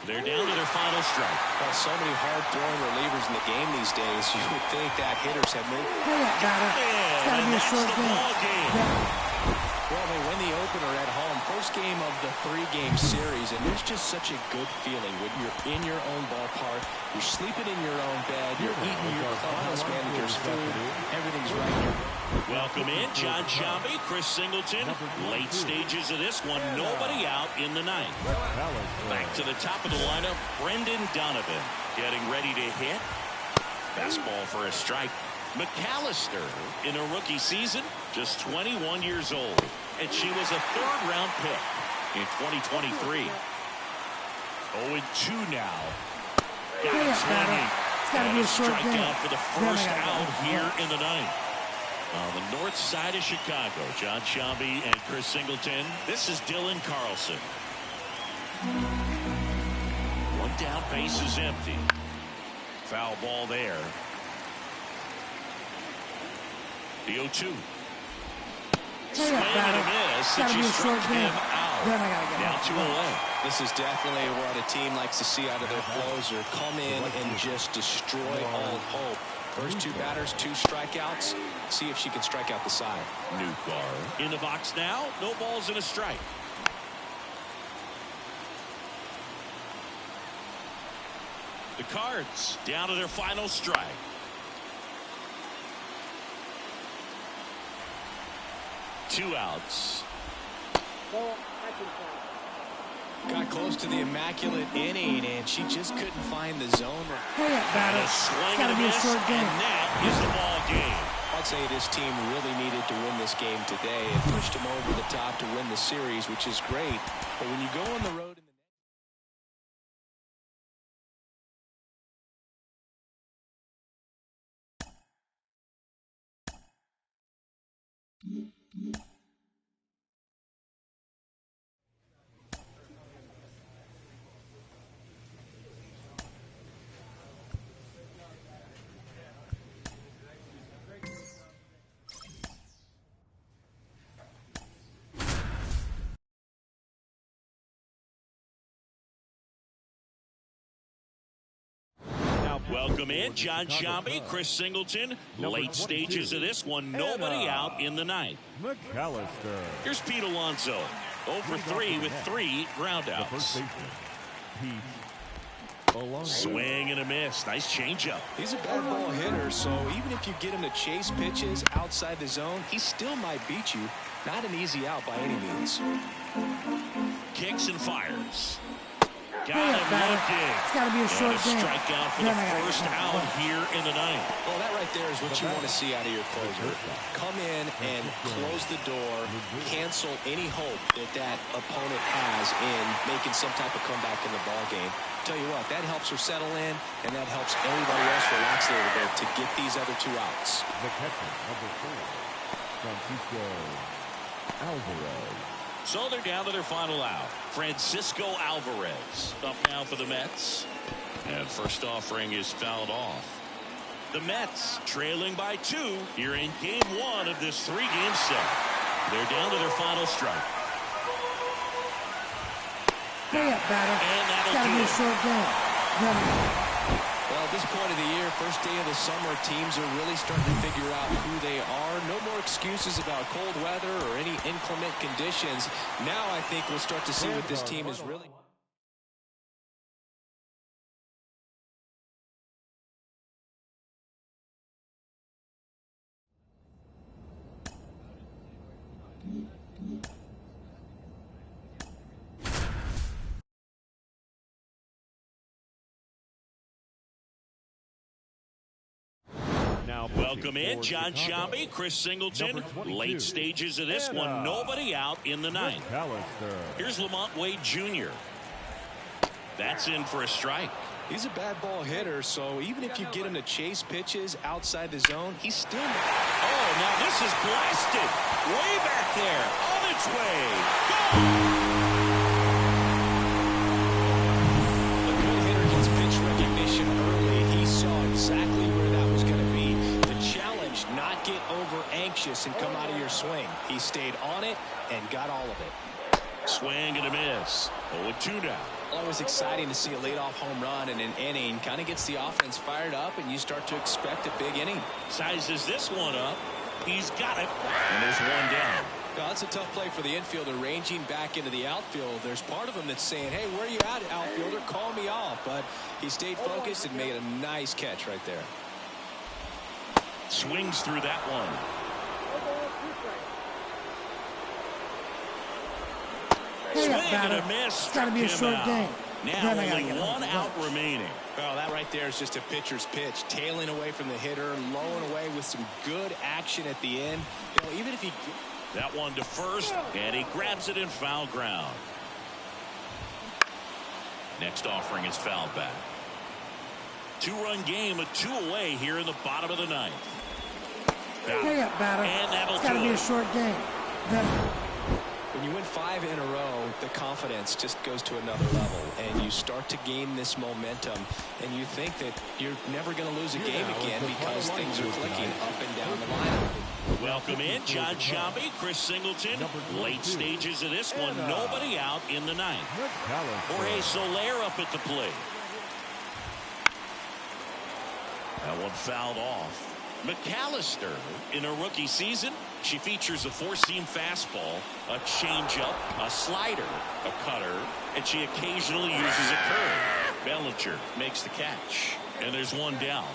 They're down to their final strike. Well, so many hard-throwing relievers in the game these days. You would think that hitters have moved. It's got to be a short game. Well, they win the opener at home. First game of the 3-game series, and there's just such a good feeling when you're in your own ballpark. You're sleeping in your own bed. You're eating your clubhouse manager's food. Everything's right here. Welcome in, John Shambi, Chris Singleton. Late stages of this one, nobody out in the ninth. Back to the top of the lineup, Brendan Donovan getting ready to hit. Fastball for a strike. McAllister in a rookie season, just 21 years old. And she was a 3rd-round pick in 2023. 0-2 now. Got it swinging. It's got to be a short game. Strikeout for the first out here in the ninth. On the north side of Chicago, John Shambi and Chris Singleton. This is Dylan Carlson. 1 down, base is empty. Foul ball there. The 0-2. Swing and a miss, and she struck him out. Now 2 away. This is definitely what a team likes to see out of their closer. Come in and just destroy all hope. First 2 batters, 2 strikeouts. See if she can strike out the side. Newgar in the box now. No balls and a strike. The Cards down to their final strike. Two outs. Got close to the immaculate inning, and she just couldn't find the zone. And a swing and a miss, and that is the ball game. I'd say this team really needed to win this game today. It pushed them over the top to win the series, which is great. But when you go on the road... Welcome in, John Sciambi, Chris Singleton. Late stages of this one, nobody out in the ninth. McAllister. Here's Pete Alonso, 0 for 3 with 3 groundouts. Swing and a miss. Nice changeup. He's a bad ball hitter, so even if you get him to chase pitches outside the zone, he still might beat you. Not an easy out by any means. Kicks and fires. Got him looking. It's got to be a short game. Strikeout for the first out here in the ninth. Well, that right there is what you want to see out of your closer. Come in and close the door, cancel any hope that opponent has in making some type of comeback in the ball game. Tell you what, that helps her settle in, and that helps everybody else relax a little bit to get these other two outs. The catcher, number 4, Francisco Alvarez. So they're down to their final out. Francisco Alvarez up now for the Mets. And first offering is fouled off. The Mets trailing by 2 here in game 1 of this 3-game set. They're down to their final strike. Hurry up, batter. It's got to be a short game. Well, at this point of the year, first day of the summer, teams are really starting to figure out who they are. No more excuses about cold weather or any inclement conditions. Now I think we'll start to see what this team is really... Welcome in, John Sciambi, Chris Singleton. Late stages of this one, nobody out in the ninth. Here's Lamont Wade Jr. That's in for a strike. He's a bad ball hitter, so even if you get him to chase pitches outside the zone, he's still... Oh, now this is blasted. Way back there, on its way. Go! A good hitter gets pitch recognition early. He saw exactly where that was going to be. The challenge, not get over anxious and come out of your swing. He stayed on it and got all of it. Swing and a miss. 0-2 now. Always exciting to see a leadoff home run in an inning. Kind of gets the offense fired up, and you start to expect a big inning. Sizes this one up. He's got it. And there's one down. Well, that's a tough play for the infielder ranging back into the outfield. There's part of him that's saying, hey, where are you at, outfielder? Call me off. But he stayed focused and made a nice catch right there. Swings through that one. Swing and a miss. It's got to be a short game. Now only one out remaining. Oh, that right there is just a pitcher's pitch. Tailing away from the hitter, lowing away with some good action at the end. You know, even if he... That one to first, and he grabs it in foul ground. Next offering is fouled back. 2-run game, a 2 away here in the bottom of the ninth. Hurry up, batter. And that'll it's got to be a short game. When you win 5 in a row, the confidence just goes to another level, and you start to gain this momentum, and you think that you're never going to lose a game again because things are clicking up and down the line. Welcome in, John Sciambi, Chris Singleton. Late stages of this one, nobody out in the ninth. Jorge Soler up at the plate. That one fouled off. McAllister in her rookie season, she features a 4-seam fastball, a changeup, a slider, a cutter, and she occasionally uses a curve. Bellinger makes the catch, and there's one down.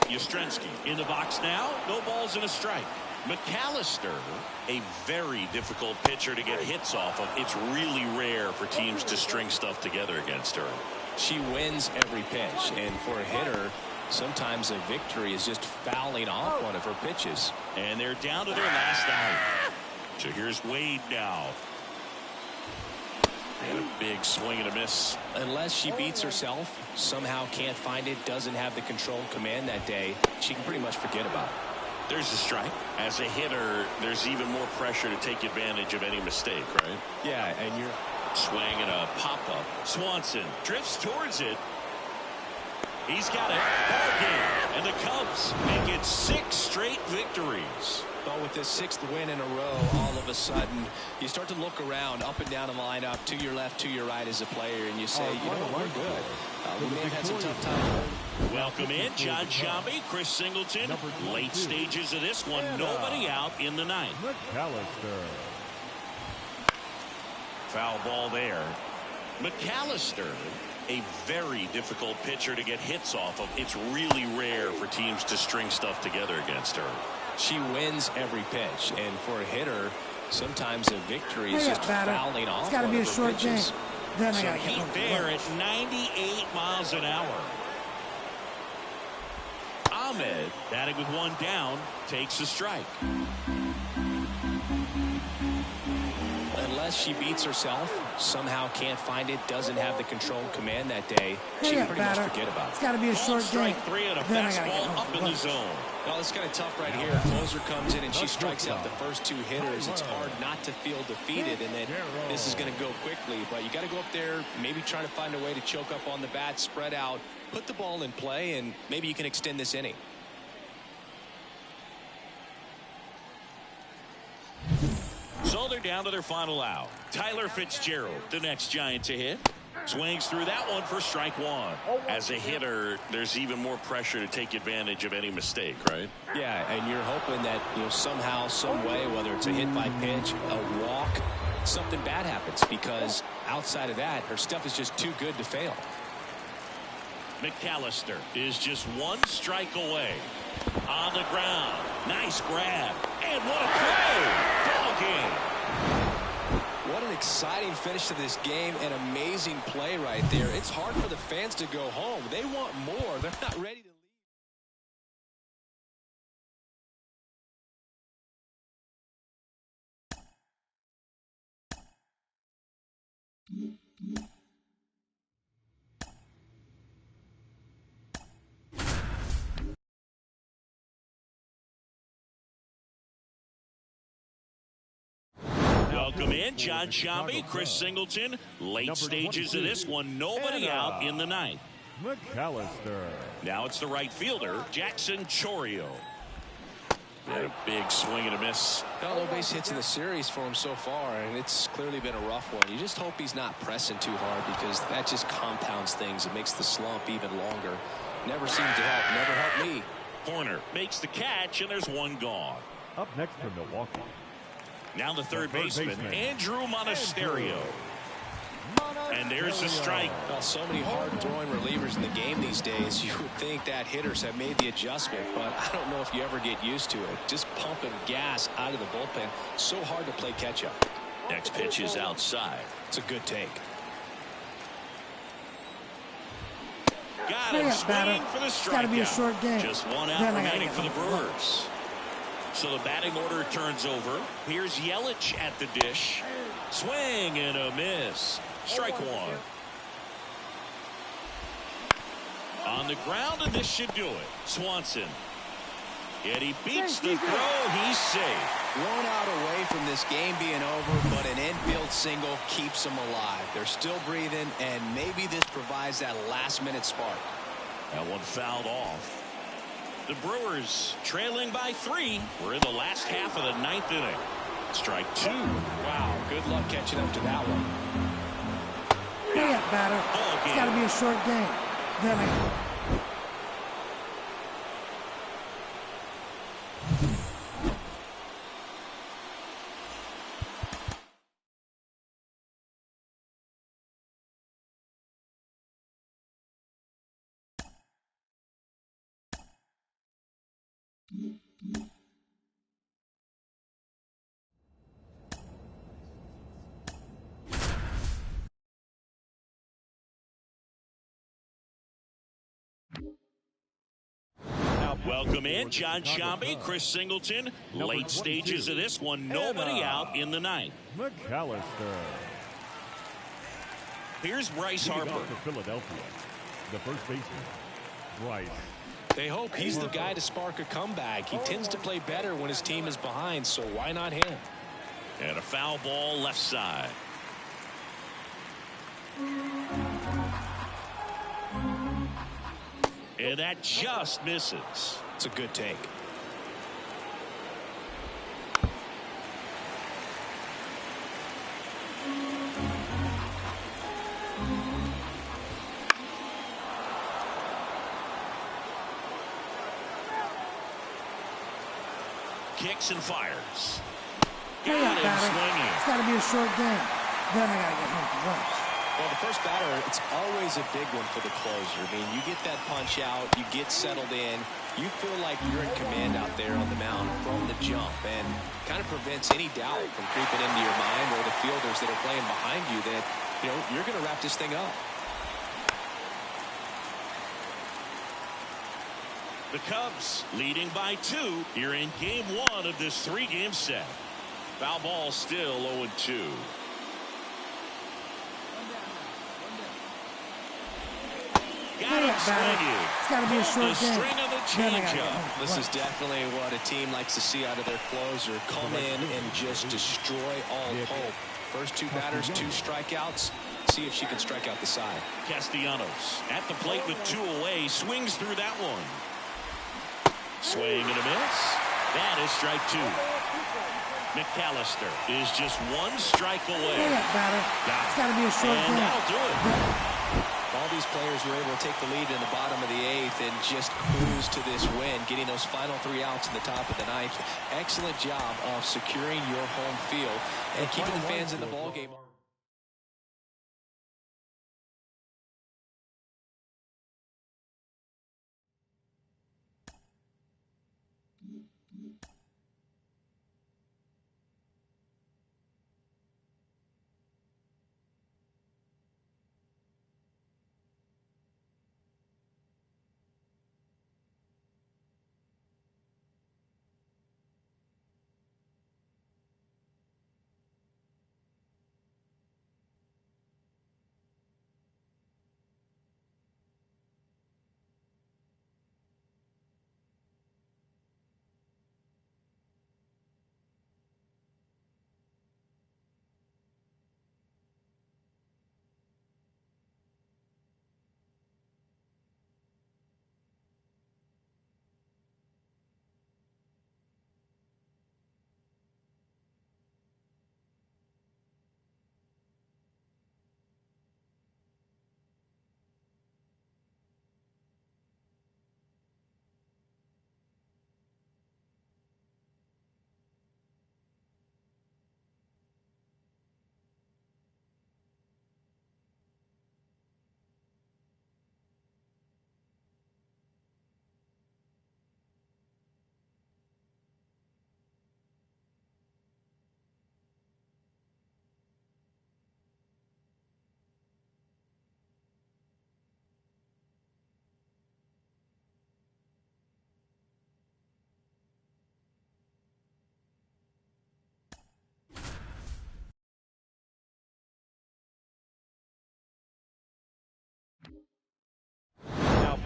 Yastrzemski in the box now. No balls and a strike. McAllister, a very difficult pitcher to get hits off of. It's really rare for teams to string stuff together against her. She wins every pitch, and for a hitter, sometimes a victory is just fouling off one of her pitches. And they're down to their last out. So here's Wade now. And a big swing and a miss. Unless she beats herself, somehow can't find it, doesn't have the controlled command that day, she can pretty much forget about it. There's a strike. As a hitter, there's even more pressure to take advantage of any mistake, right? Yeah, and you're swing and a pop-up. Swanson drifts towards it. He's got it. Ball game. And the Cubs make it 6 straight victories. But with this 6th win in a row, all of a sudden, you start to look around, up and down the lineup, to your left, to your right as a player, and you say, you know what, we're good. We may have had some tough times. Welcome in, John Shambi, Chris Singleton. Late stages of this one, nobody out in the 9th. McAllister. Foul ball there. McAllister, a very difficult pitcher to get hits off of. It's really rare for teams to string stuff together against her. She wins every pitch, and for a hitter, sometimes a victory is just fouling off. It's got to be a short game. Then I got to get there at 98 miles an hour. Ahmed, batting with one down, takes a strike. Unless she beats herself, somehow can't find it, doesn't have the controlled command that day, she can pretty much forget about it. It's got to be a short game. Strike 3 and a fastball up in the zone. Well, it's kind of tough right here. Closer comes in and she strikes out the first 2 hitters. It's hard not to feel defeated, and then this is going to go quickly. But you got to go up there, maybe try to find a way to choke up on the bat, spread out, put the ball in play, and maybe you can extend this inning. So they're down to their final out. Tyler Fitzgerald, the next Giant to hit. Swings through that one for strike 1. As a hitter, there's even more pressure to take advantage of any mistake, right? Yeah, and you're hoping that, somehow, some way, whether it's a hit by pitch, a walk, something bad happens, because outside of that, her stuff is just too good to fail. McAllister is just 1 strike away. On the ground. Nice grab. And what a play! Ball game. What an exciting finish to this game. An amazing play right there. It's hard for the fans to go home. They want more. They're not ready to leave. Welcome in, John Shambi, Chris Singleton. Late stages of this one, nobody out in the 9th. McAllister. Now it's the right fielder, Jackson Chourio. And a big swing and a miss. Got no base hits in the series for him so far, and it's clearly been a rough one. You just hope he's not pressing too hard, because that just compounds things. It makes the slump even longer. Never seemed to help. Never helped me. Horner makes the catch, and there's one gone. Up next for Milwaukee. Now the third baseman, Andrew Monasterio. And there's the strike. Well, so many hard-throwing relievers in the game these days. You would think that hitters have made the adjustment, but I don't know if you ever get used to it. Just pumping gas out of the bullpen. So hard to play catch-up. Next pitch is outside. It's a good take. Got him. Swing for the strikeout. It's got to be a short game. Just 1 out remaining for the Brewers. So the batting order turns over. Here's Yelich at the dish. Swing and a miss. Strike 1. On the ground, and this should do it. Swanson. Yet he beats the throw. He's safe. 1 out away from this game being over, but an infield single keeps them alive. They're still breathing, and maybe this provides that last-minute spark. That one fouled off. The Brewers trailing by 3. We're in the last half of the 9th inning. Strike 2. Wow, good luck catching up to that one. It's got to be a short game. Then I Welcome in, John Shambi, Chris Singleton. Late stages of this one, nobody out in the ninth. McAllister. Here's Bryce Harper. For Philadelphia, the first baseman, Bryce. They hope he's the guy to spark a comeback. He tends to play better when his team is behind, so why not him? And a foul ball left side. And that just misses. It's a good take. Kicks and fires. Hey, Got him batter. swinging. It's got to be a short game. Then I got to get home for lunch. Well, the first batter, it's always a big one for the closer. I mean, you get that punch out, you get settled in, you feel like you're in command out there on the mound from the jump, and kind of prevents any doubt from creeping into your mind or the fielders that are playing behind you that, you know, you're going to wrap this thing up. The Cubs leading by 2 here in game 1 of this 3-game set. Foul ball still 0-2. Got him swinging. It's got to be a short the game. string of the changeup. This is definitely what a team likes to see out of their closer. Come in and just destroy all hope. First 2 batters, 2 strikeouts. See if she can strike out the side. Castellanos at the plate with 2 away. Swings through that one. Swing and a miss. That is strike 2. McAllister is just 1 strike away. Hey, batter. It's got to be a short And game. that'll do it. All these players were able to take the lead in the bottom of the 8th and just cruise to this win, getting those final 3 outs in the top of the 9th. Excellent job of securing your home field and keeping the fans in the ballgame.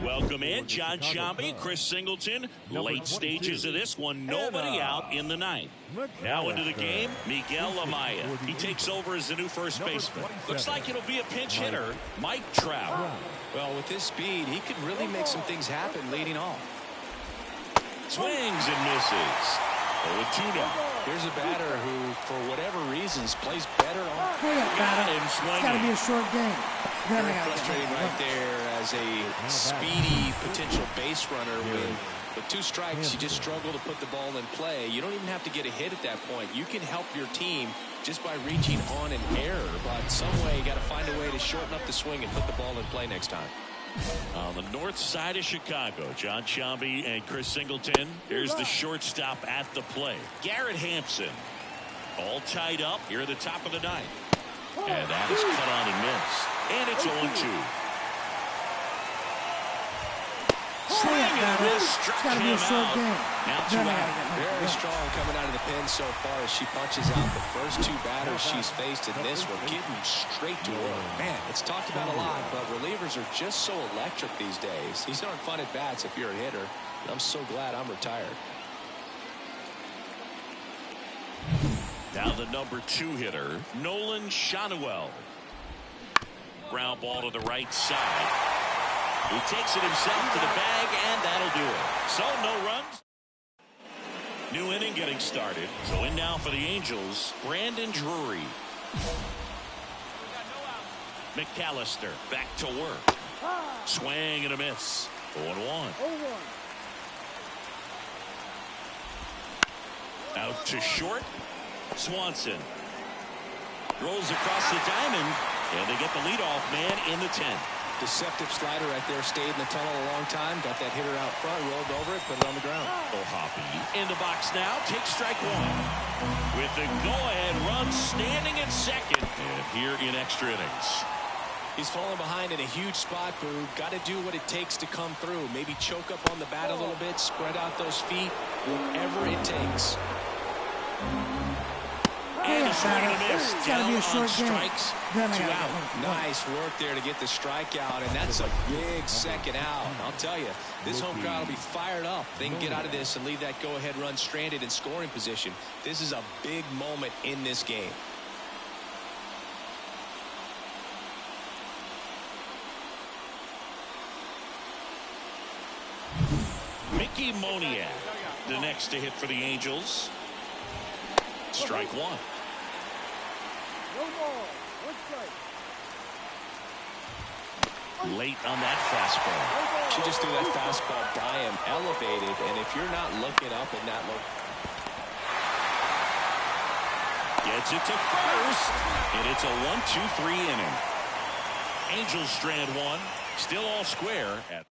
Welcome in, John Shambi, Chris Singleton. Late stages of this one, nobody out in the 9th. Now into the game, Miguel Amaya. He takes over as the new first baseman. Looks like it'll be a pinch hitter, Mike Trout. Well, with his speed, he could really make some things happen leading off. Swings and misses. 0-2 now. Here's a batter who, for whatever reasons, plays better on. Hey, batter. him It's swinging. got to be a short game. Then I Very got to get frustrating home for right lunch. there as a speedy potential base runner. With 2 strikes, you just struggle to put the ball in play. You don't even have to get a hit at that point. You can help your team just by reaching on an error, but some way you got to find a way to shorten up the swing and put the ball in play next time. On the north side of Chicago, John Sciambi and Chris Singleton. Here's the shortstop at the plate, Garrett Hampson. All tied up here at the top of the ninth. And that is cut on and missed. And it's 0-2. Swing and a miss, struck him out. Now 2 out. Very strong coming out of the pen so far as she punches out the first 2 batters she's faced in this one, getting straight to work. Man, it's talked about a lot, but relievers are just so electric these days. These aren't fun at bats if you're a hitter. I'm so glad I'm retired. Now the number 2 hitter, Nolan Schanuel. Ground ball to the right side. He takes it himself to the bag, and that'll do it. So no runs. New inning getting started. So in now for the Angels, Brandon Drury. McAllister back to work. Swing and a miss. 0-1. Out to short. Swanson rolls across the diamond, and they get the leadoff man in the 10th. Deceptive slider right there, stayed in the tunnel a long time, got that hitter out front, rolled over it, put it on the ground. Hoppy in the box now, takes strike 1. With the go-ahead run standing at second, and here in extra innings. He's falling behind in a huge spot, Boo. Got to do what it takes to come through. Maybe choke up on the bat a little bit, spread out those feet, whatever it takes. And a swing and a miss. Down on strikes. 2 out. Nice work there to get the strikeout, and that's a big second out. I'll tell you, this home crowd will be fired up. They can get out of this and leave that go-ahead run stranded in scoring position. This is a big moment in this game. Mickey Moniak, the next to hit for the Angels. Strike 1. No ball. 1 strike. Late on that fastball. She just threw that fastball by him, elevated, and if you're not looking up in that look. Gets it to first, and it's a 1-2-3 inning. Angels strand 1, still all square at.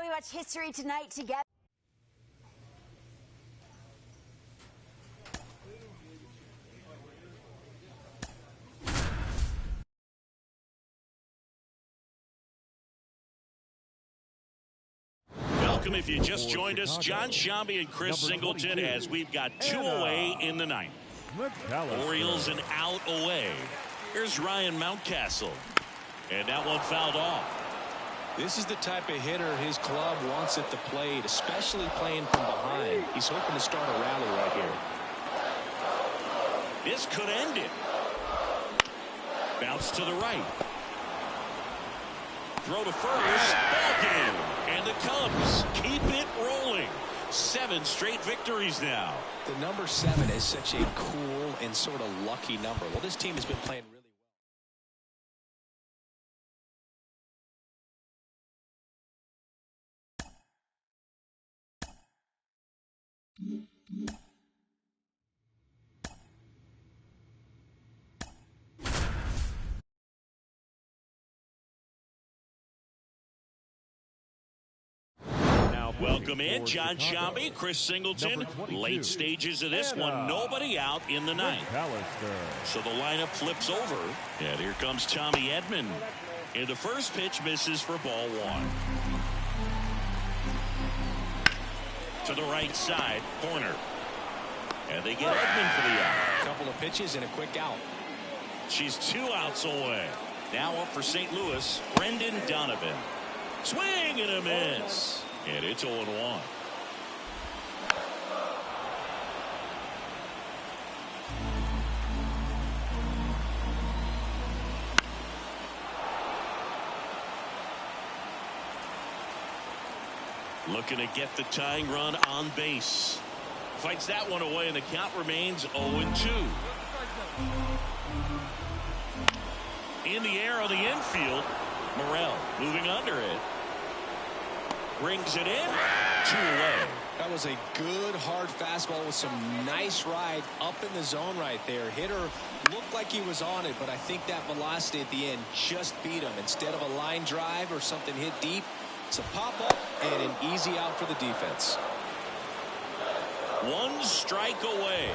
We watch history tonight together. Welcome if you just joined us, John Sciambi and Chris Singleton, as we've got 2 away in the 9th. Orioles an out away. Here's Ryan Mountcastle, and that one fouled off. This is the type of hitter his club wants at the plate, especially playing from behind. He's hoping to start a rally right here. This could end it. Bounce to the right. Throw to first. Ball game. And the Cubs keep it rolling. 7 straight victories now. The number 7 is such a cool and sort of lucky number. Well, this team has been playing really Welcome in, John Sciambi, Chris Singleton. Late stages of this one, nobody out in the 9th. So the lineup flips over, and here comes Tommy Edman. And the first pitch misses for ball 1. To the right side, corner. And they get Edman for the out. a couple of pitches and a quick out. She's 2 outs away. Now up for St. Louis, Brendan Donovan. Swing and a miss. And it's 0-1. Looking to get the tying run on base. Fights that one away, and the count remains 0-2. In the air on the infield, Morel moving under it. Brings it in. 2 away. That was a good, hard fastball with some nice ride up in the zone right there. Hitter looked like he was on it, but I think that velocity at the end just beat him. Instead of a line drive or something hit deep, it's a pop-up and an easy out for the defense. 1 strike away.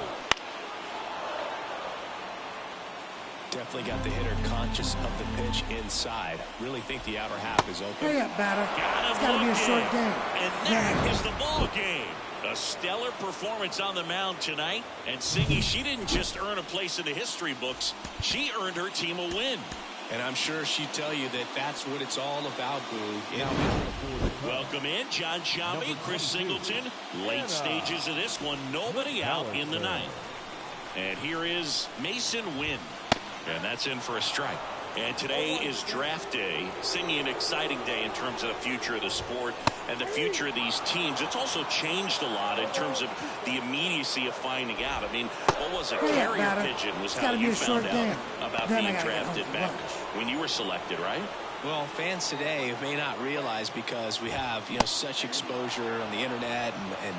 Definitely got the hitter conscious of the pitch inside. Really think the outer half is open. Hurry up, batter. It's got to be a short game. And that is the ball game. A stellar performance on the mound tonight. And Singy, she didn't just earn a place in the history books. She earned her team a win. And I'm sure she'd tell you that that's what it's all about, Blue. Welcome in, John Shambi, Chris Singleton. Late stages of this one, nobody out in the ninth. And here is Mason Wynn. And that's in for a strike. And today is draft day. Singing an exciting day in terms of the future of the sport and the future of these teams. It's also changed a lot in terms of the immediacy of finding out. I mean, what was a carrier pigeon was how you found out about being drafted back when you were selected, right? Well, fans today may not realize, because we have, such exposure on the internet and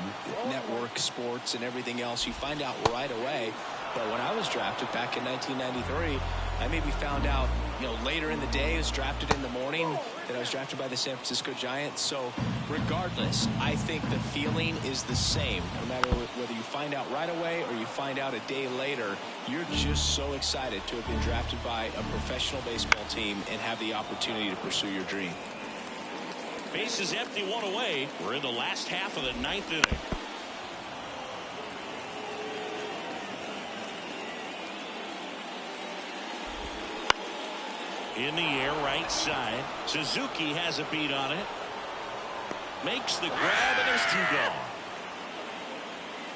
network sports and everything else. You find out right away. But when I was drafted back in 1993, I maybe found out, later in the day. I was drafted in the morning that I was drafted by the San Francisco Giants. So regardless, I think the feeling is the same. No matter whether you find out right away or you find out a day later, you're just so excited to have been drafted by a professional baseball team and have the opportunity to pursue your dream. Base is empty, 1 away. We're in the last half of the 9th inning. In the air, right side. Suzuki has a beat on it. Makes the grab, and there's 2 gone.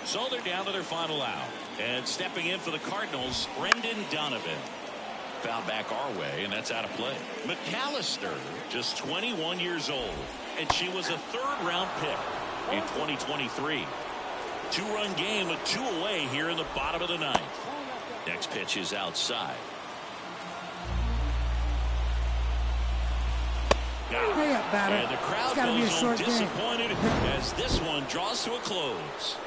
So they're down to their final out. And stepping in for the Cardinals, Brendan Donovan. Found back our way, and that's out of play. McAllister, just 21 years old. And she was a 3rd-round pick in 2023. 2-run game with 2 away here in the bottom of the 9th. Next pitch is outside. Hurry up, batter. And the crowd goes home disappointed as this one draws to a close.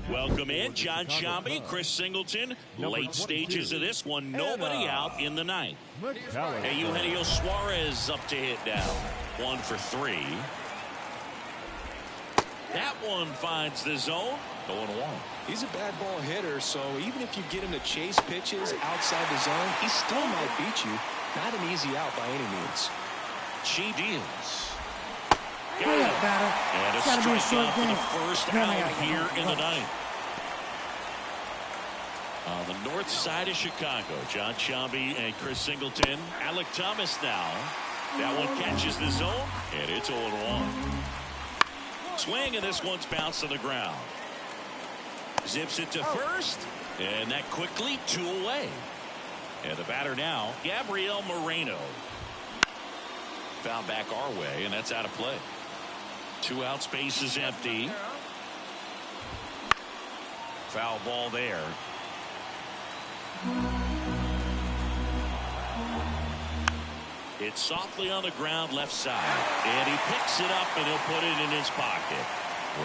Welcome in, John Shambi, Chris Singleton. Late stages of this one, nobody out in the 9th. Hey, Eugenio Suarez up to hit now. 1 for 3. That one finds the zone. 0-1. He's a bad ball hitter, so even if you get him to chase pitches outside the zone, he still might beat you. Not an easy out by any means. She deals. Hurry up, batter. And a strikeout for the first out here in the 9th. On the north side of Chicago, John Shambi and Chris Singleton. Alec Thomas now. That one catches the zone, and it's 0-1. Swing, and this one's bounced to the ground. Zips it to first, and that quickly 2 away. And the batter now, Gabriel Moreno. Found back our way, and that's out of play. 2 out, space is empty. Foul ball there. It's softly on the ground left side. And he picks it up, and he'll put it in his pocket.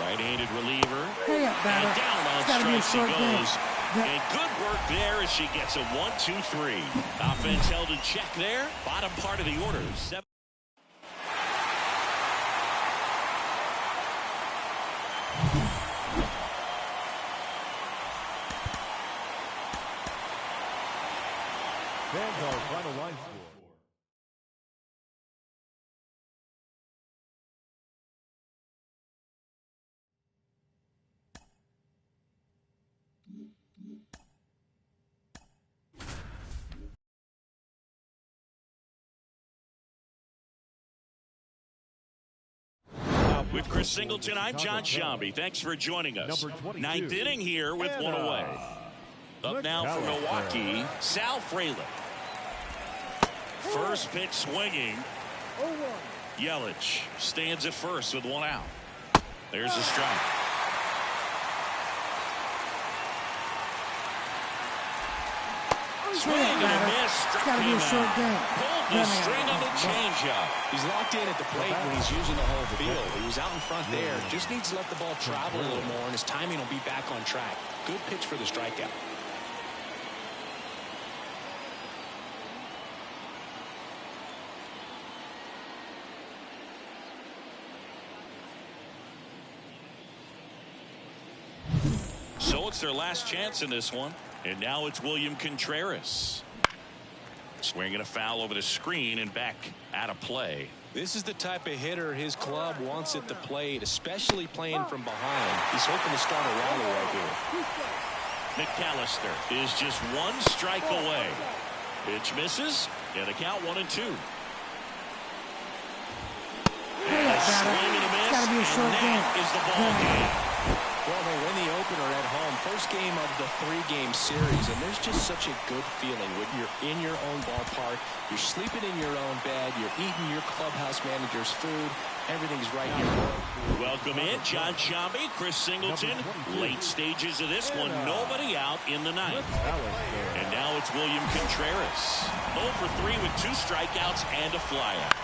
Right-handed reliever. Hurry up, batter. And down on strikes he goes. And good work there as she gets a 1-2-3. Offense held in check there. Bottom part of the order. 7. Fans are With Chris Singleton, I'm John Shambi. Thanks for joining us. Ninth inning here with one away. Up now for Milwaukee, Sal Frelick. First pitch swinging. Yelich stands at first with one out. There's a strike. Swing and a miss. Struck him out. Pulled the string on the changeup. He's locked in at the plate when he's using the whole field. He was out in front there. Just needs to let the ball travel a little more, and his timing will be back on track. Good pitch for the strikeout. So it's their last chance in this one. And now it's William Contreras. Swinging a foul over the screen and back out of play. This is the type of hitter his club wants at the plate, especially playing from behind. He's hoping to start a rally right here. McAllister is just one strike away. Pitch misses, and the count 1-2. And a swing and a miss, and that is the ball game. Well, they win the opener at home. First game of the 3-game series, and there's just such a good feeling when you're in your own ballpark, you're sleeping in your own bed, you're eating your clubhouse manager's food, everything's right here. Welcome in, John Shambi, Chris Singleton. Late stages of this one, nobody out in the ninth. And now it's William Contreras. 0 for 3 with 2 strikeouts and a flyout.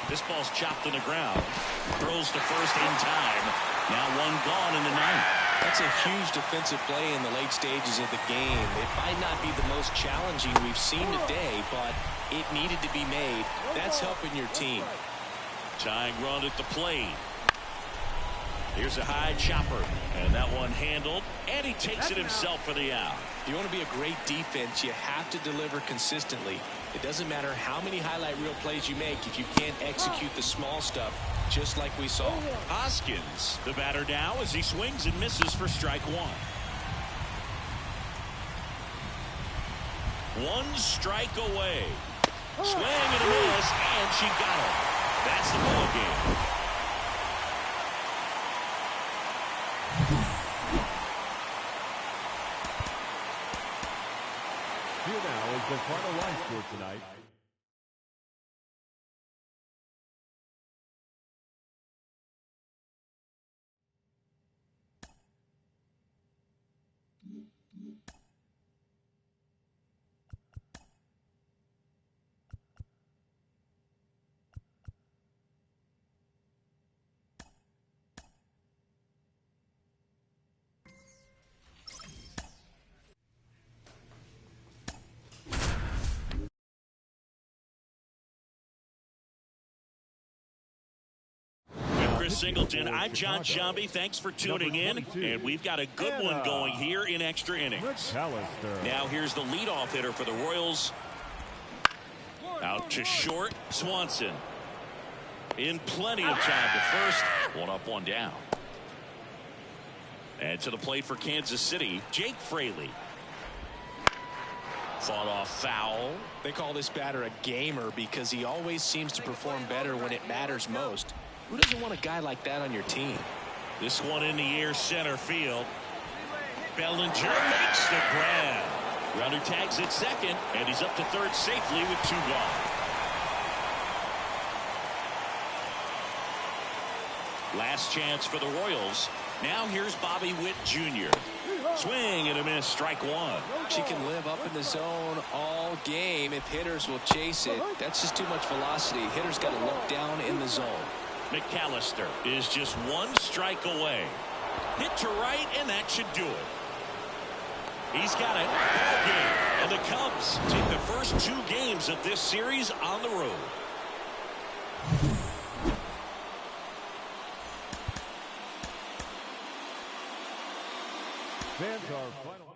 This ball's chopped to the ground. Throws to first in time. Now one gone in the ninth. That's a huge defensive play in the late stages of the game. It might not be the most challenging we've seen today, but it needed to be made. That's helping your team. Tying run at the plate. Here's a high chopper, and that one handled, and he takes it himself for the out. If you want to be a great defense, you have to deliver consistently. It doesn't matter how many highlight reel plays you make if you can't execute the small stuff, just like we saw. Hoskins, the batter now, as he swings and misses for strike 1. 1 strike away. Swing and a miss, and she got it. That's the ball game. Here now is the final line score tonight. Chris Singleton, I'm John Shambi. Thanks for tuning in, and we've got a good one going here in extra innings. Now here's the leadoff hitter for the Royals. Out to short, Swanson. In plenty of time to first. 1 up, 1 down. And to the plate for Kansas City, Jake Fraley. Fought off foul. They call this batter a gamer because he always seems to perform better when it matters most. Who doesn't want a guy like that on your team? This one in the air, center field. Bellinger makes the grab. Runner tags at second, and he's up to third safely with 2 gone. Last chance for the Royals. Now here's Bobby Witt Jr. Swing and a miss, strike 1. She can live up in the zone all game if hitters will chase it. That's just too much velocity. Hitters got to look down in the zone. McAllister is just 1 strike away. Hit to right, and that should do it. He's got it. Ball game. And the Cubs take the first 2 games of this series on the road. Fans are final.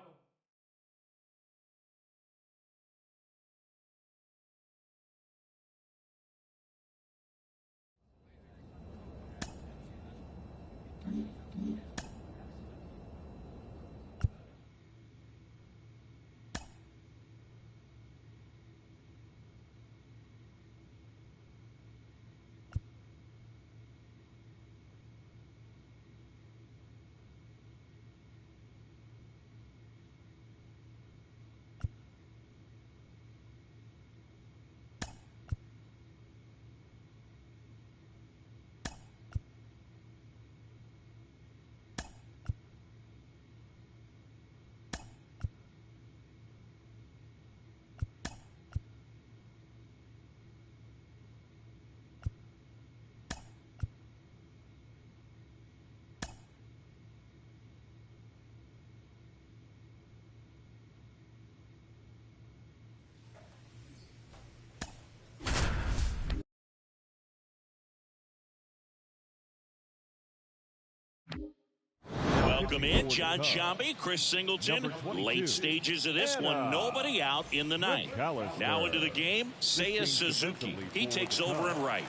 Welcome in, John Sciambi, Chris Singleton. Late stages of this one, nobody out in the ninth. Now into the game, Seiya Suzuki. He takes over in right.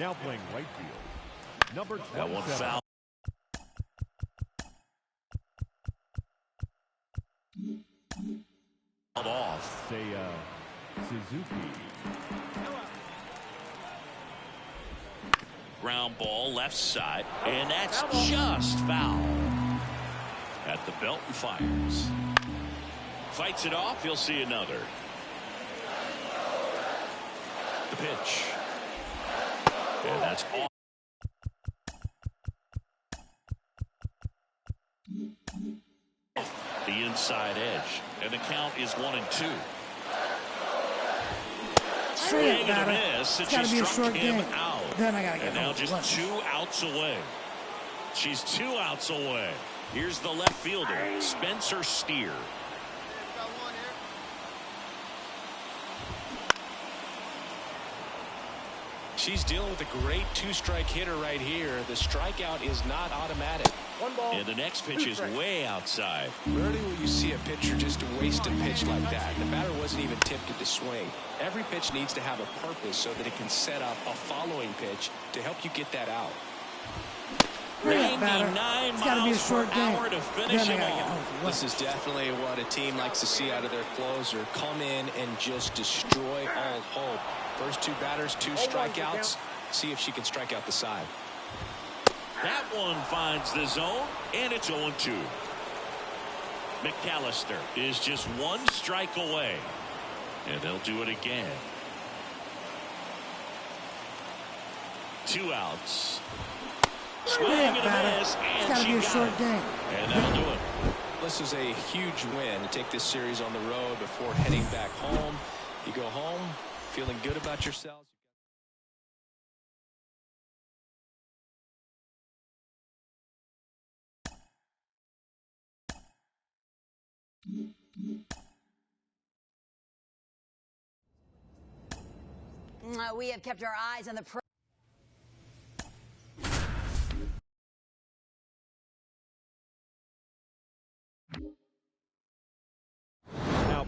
Now playing right field. Number 27. That one foul. Off. Seiya Suzuki. Ground ball left side, and that's just foul. At the belt and fires. Fights it off, you'll see another. The pitch. And that's off. The inside edge, and the count is 1-2. Swing and a miss, and she struck him out. Then I gotta get and now just 2 outs away. She's 2 outs away. Here's the left fielder, Spencer Steer. She's dealing with a great 2-strike hitter right here. The strikeout is not automatic. One ball. And the next pitch is way outside. Rarely will you see a pitcher just waste a pitch like that. The batter wasn't even tempted to swing. Every pitch needs to have a purpose so that it can set up a following pitch to help you get that out. 99 miles per hour to finish him off. This is definitely what a team likes to see out of their closer. Come in and just destroy all hope. First 2 batters, 2 strikeouts. See if she can strike out the side. That one finds the zone, and it's 0-2. McAllister is just 1 strike away, and they'll do it again. 2 outs. Swing and a miss, and she got it. And that'll do it. This is a huge win to take this series on the road before heading back home. You go home feeling good about yourselves. We have kept our eyes on the pro.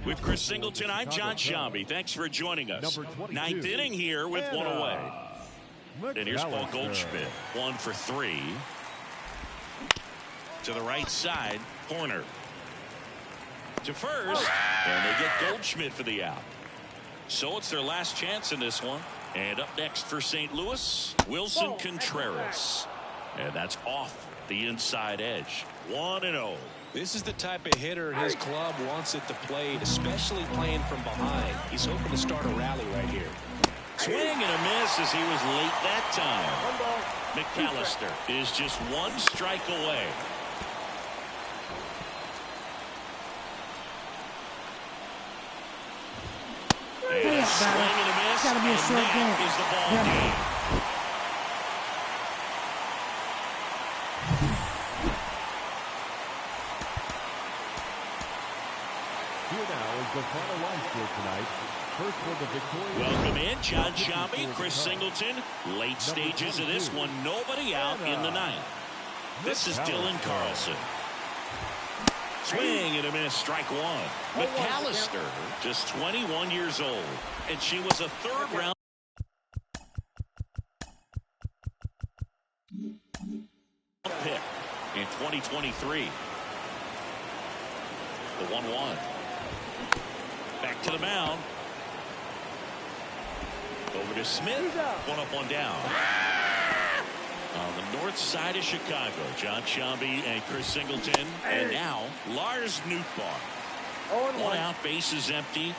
With Chris Singleton, I'm John Sciambi. Thanks for joining us. 9th inning here with 1 away. And here's Paul Goldschmidt. 1 for 3. To the right side, corner. To first, and they get Goldschmidt for the out. So it's their last chance in this one. And up next for St. Louis, Wilson Contreras. And that's off the inside edge. 1-0. This is the type of hitter his club wants at the plate, especially playing from behind. He's hoping to start a rally right here. Swing and a miss as he was late that time. McAllister is just 1 strike away. And a swing and a miss, and that is the ball game. The final line score tonight. First for the victorious. Welcome in, John Sciambi, Chris Singleton. Late stages of this one, nobody out in the 9th. This is Dylan Carlson. Swing and a miss, strike 1. McAllister, just 21 years old, and she was a 3rd round pick in 2023. The 1-1. Back to the mound. Over to Smith. 1 up, 1 down. On the north side of Chicago, John Sciambi and Chris Singleton. And now, Lars Nootbaar. 1 out, bases empty.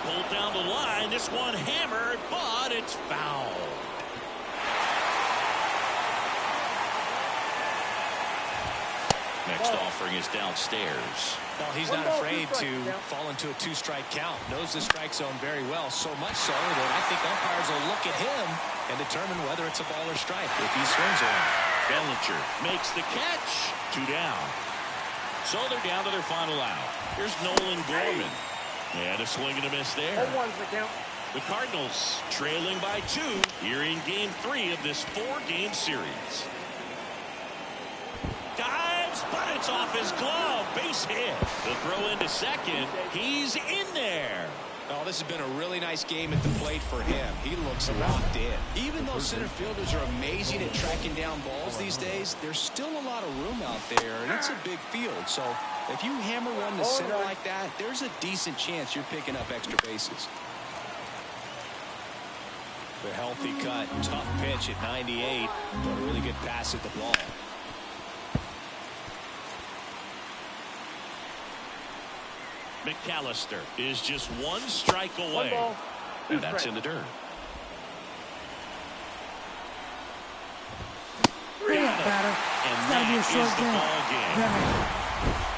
Pulled down the line. This one hammered, but it's foul. Next offering is downstairs. Well, he's not afraid to fall into a 2-strike count. Knows the strike zone very well, so much so that I think umpires will look at him and determine whether it's a ball or strike if he swings on it. Bellinger makes the catch. 2 down. So they're down to their final out. Here's Nolan Gorman. And a swing and a miss there. The Cardinals trailing by 2 here in Game 3 of this 4-game series. Swings, but it's off his glove. Base hit. The throw into second. He's in there. Oh, this has been a really nice game at the plate for him. He looks locked in. Even though center fielders are amazing at tracking down balls these days, there's still a lot of room out there, and it's a big field. So if you hammer one to center like that, there's a decent chance you're picking up extra bases. The healthy cut, tough pitch at 98, but a really good pass at the ball. McAllister is just one strike away. And that's in the dirt. Bring it, batter. It's got to be a short game.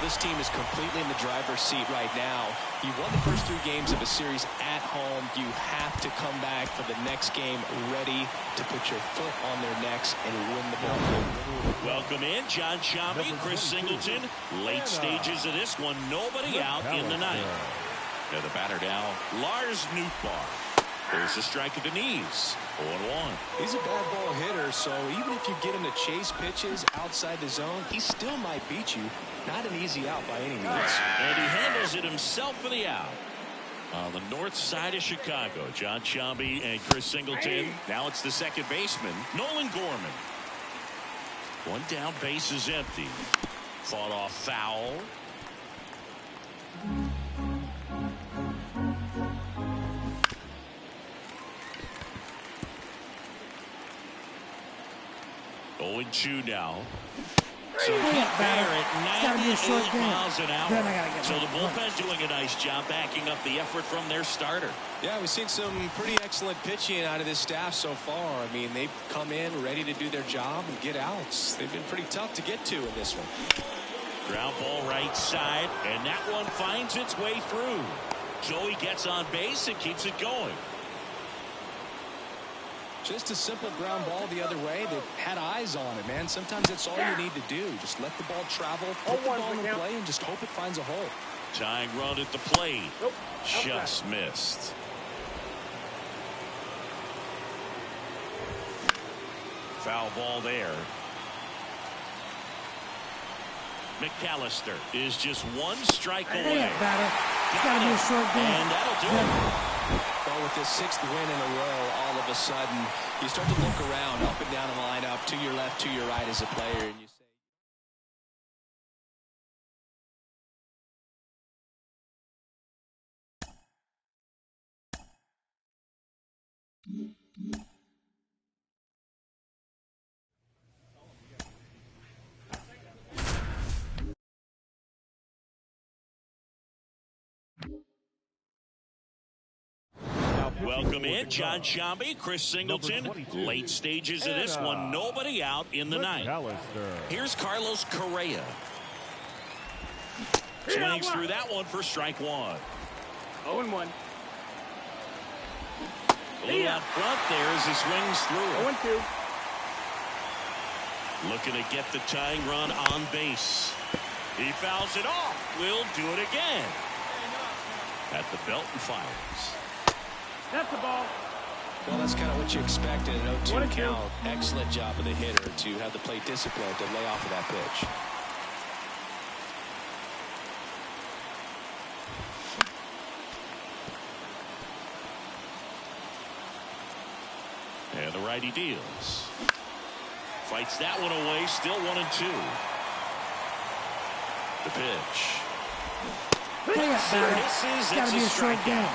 This team is completely in the driver's seat right now. You won the first 3 games of a series at home. You have to come back for the next game ready to put your foot on their necks and win the ball game. Welcome in, John Shambi, Chris Singleton. Late stages of this one, nobody out in the ninth. Now the batter now, Lars Nootbaar. There's a strike at the knees. 0-1. He's a bad ball hitter, so even if you get him to chase pitches outside the zone, he still might beat you. Not an easy out by any means. And he handles it himself for the out. On the north side of Chicago, John Shambi and Chris Singleton. Now it's the second baseman, Nolan Gorman. One down, base is empty. Fought off foul. Oh, 0-2 now. So It's got to be a short game. miles an hour. Then I got to get So the bullpen doing a nice job backing up the effort from their starter. Yeah, we've seen some pretty excellent pitching out of this staff so far. I mean, they've come in ready to do their job and get outs. They've been pretty tough to get to in this one. Ground ball right side, and that one finds its way through. Joey gets on base and keeps it going. Just a simple ground ball the other way. They've had eyes on it, man. Sometimes that's all you need to do. Just let the ball travel, put the ball in play, and just hope it finds a hole. Tying run at the plate. Just missed. Foul ball there. McAllister is just one strike away. It's got to be a short game. And that'll do it. Well, with this 6th win in a row, all of a sudden, you start to look around, up and down the lineup, to your left, to your right as a player, and you say, Welcome in, John Shambi, Chris Singleton. Late stages of this one, nobody out in the ninth. Here's Carlos Correa. Swings through that one for strike 1. 0-1. A little out front there as he swings through. 0-2. Looking to get the tying run on base. He fouls it off. We'll do it again. At the belt and fires. That's the ball. well, that's kind of what you expect in an 0-2 count. Excellent job of the hitter to have the plate discipline to lay off of that pitch. And the righty deals. Fights that one away. Still 1-2. The pitch. It's got to be a short game.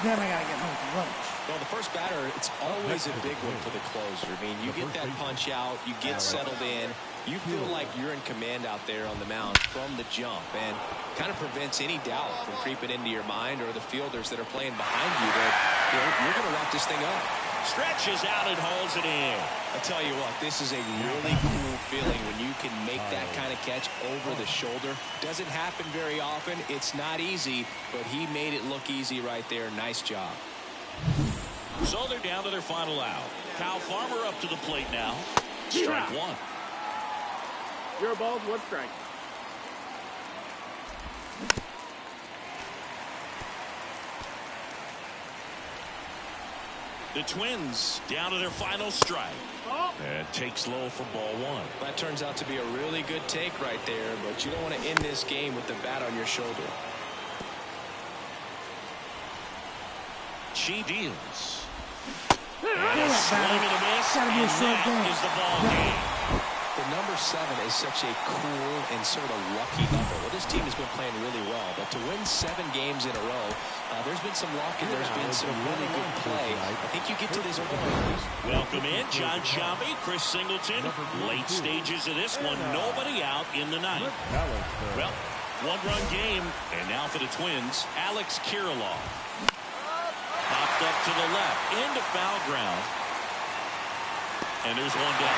Then I got to get home for lunch. Well, the first batter, it's always a big one for the closer. I mean, you get that punch out, you get settled in, you feel like you're in command out there on the mound from the jump, and kind of prevents any doubt from creeping into your mind or the fielders that are playing behind you that you're going to wrap this thing up. Stretches out and hauls it in. I tell you what, this is a really cool feeling when you can make that kind of catch over the shoulder. Doesn't happen very often. It's not easy, but he made it look easy right there. Nice job. So they're down to their final out. Kyle Farmer up to the plate now. Strike one. 0 balls, 1 strike. The Twins down to their final strike. Ball. And takes low for ball one. That turns out to be a really good take right there, but you don't want to end this game with the bat on your shoulder. She deals. And a swing and a miss, Gotta be a short and game. that is the ball game. The number 7 is such a cool and sort of lucky number. Well, this team has been playing really well, but to win 7 games in a row, there's been some luck and there's been some really good play. I think you get to this point. Welcome in, John Sciambi, Chris Singleton. Late stages of this one, nobody out in the ninth. Well, one-run game, and now for the Twins, Alex Kirilloff. Popped up to the left, into foul ground. And there's one down.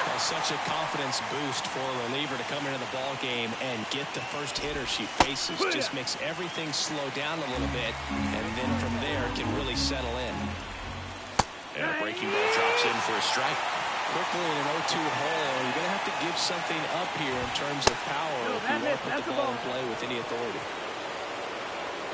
Well, such a confidence boost for a reliever to come into the ball game and get the first hitter she faces. Just makes everything slow down a little bit, and then from there can really settle in. And a breaking ball drops in for a strike. Quickly in an 0-2 hole, you're going to have to give something up here in terms of power if you want to put the ball in play with any authority.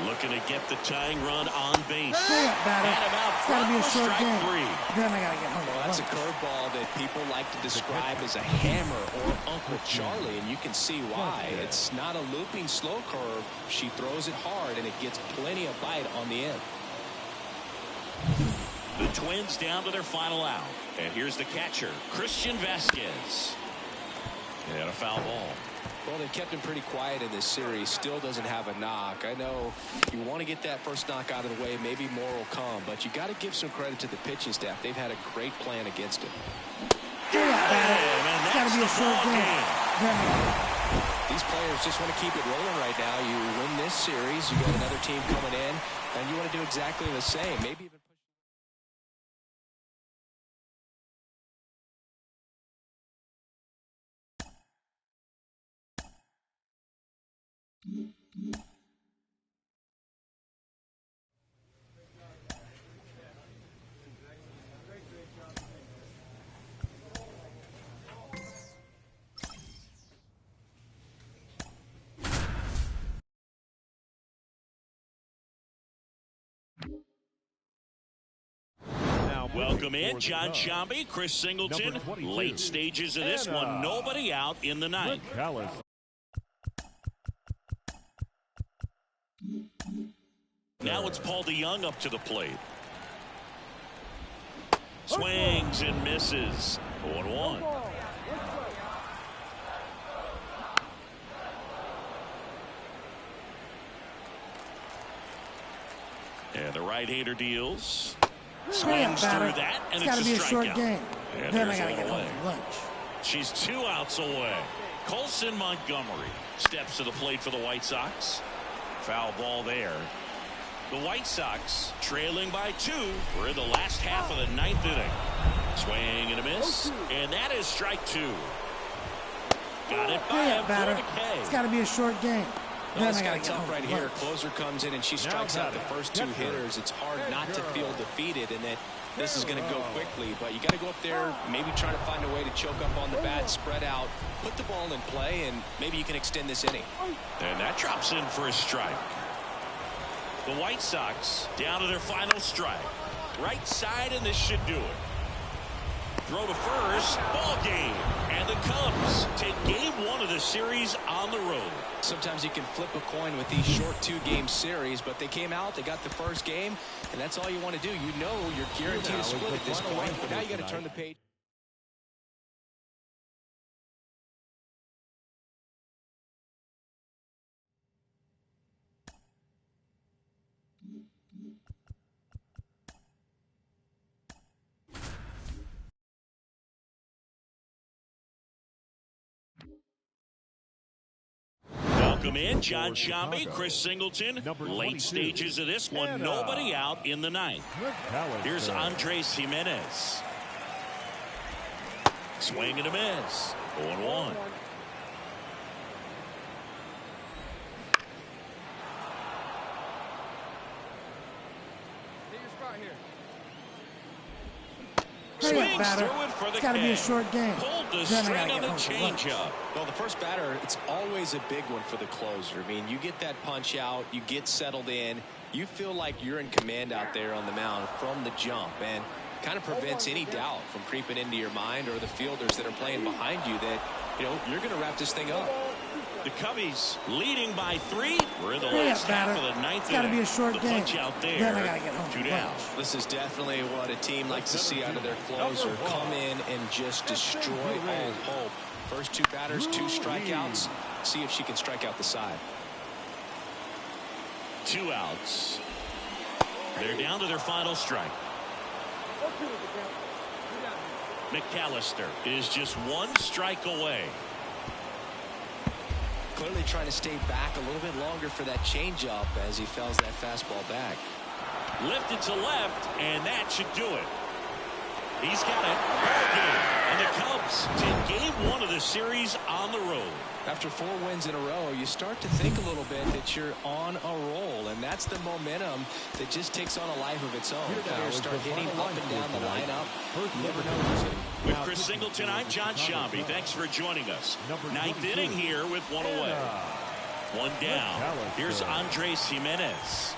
Looking to get the tying run on base. Stay up, batter. It's got to be a short game. Three. Then I got to get home. Well, that's a curveball that people like to describe as a hammer or Uncle Charlie, and you can see why. It's not a looping slow curve. She throws it hard, and it gets plenty of bite on the end. The Twins down to their final out. And here's the catcher, Christian Vasquez. And a foul ball. Well, they kept him pretty quiet in this series. Still doesn't have a knock. I know you want to get that first knock out of the way. Maybe more will come. But you got to give some credit to the pitching staff. They've had a great plan against him. It's got to be a short game. These players just want to keep it rolling right now. You win this series. You got another team coming in. And you want to do exactly the same. Maybe even Welcome in, John Sciambi, Chris Singleton. Late stages of this one, nobody out in the ninth. Now it's Paul DeYoung up to the plate. Swings and misses. 0-1. And the right-hander deals. Swings through that, and it's a strikeout. And then there's I gotta one get away. home for lunch. She's 2 outs away. Colson Montgomery steps to the plate for the White Sox. Foul ball there. The White Sox trailing by 2. We're in the last half of the ninth inning. Swing and a miss, and that is strike 2. Got it by him for the K. It's got to be a short game. Well, it's got tough right here. Closer comes in and she strikes out the first 2 hitters. It's hard not to feel defeated and that this is going to go quickly. But you got to go up there, maybe try to find a way to choke up on the bat, spread out, put the ball in play, and maybe you can extend this inning. And that drops in for a strike. The White Sox down to their final strike. Right side, and this should do it. Throw to first, ball game. And the Cubs take game 1 of the series on the road. Sometimes you can flip a coin with these short 2-game series, but they came out, they got the first game, and that's all you want to do. You know you're guaranteed to split at this point, but now you got to turn the page. Welcome in, John Sciambi, Chris Singleton. Late stages of this one, nobody out in the ninth. Here's Andres Jimenez. Swing and a miss. 0-1. Swings through it for the It's got to be a short game. Pulled the Then I string gotta on the get home for lunch. changeup. Well, the first batter, it's always a big one for the closer. I mean, you get that punch out, you get settled in, you feel like you're in command out there on the mound from the jump. And kind of prevents any doubt from creeping into your mind or the fielders that are playing behind you that, you're going to wrap this thing up. The Cubbies leading by 3. We're in the last half of the 9th. It's got to be a short game. Punch out there. Then I got to get home. 2 down. This is definitely what a team likes to see out of their closer. Come in and just destroy all hope. First 2 batters, 2 strikeouts. See if she can strike out the side. 2 outs. They're down to their final strike. McAllister is just 1 strike away. Clearly trying to stay back a little bit longer for that changeup as he fouls that fastball back. Lifted to left, and that should do it. He's got it. Ball game. And the Cubs take game 1 of the series on the road. After 4 wins in a row, you start to think a little bit that you're on a roll, and that's the momentum that just takes on a life of its own. Players start hitting up and down the lineup. Never know who's in. With Chris Singleton, I'm John Shambi. Thanks for joining us. 9th inning here with 1 away. 1 down. Here's Andres Jimenez.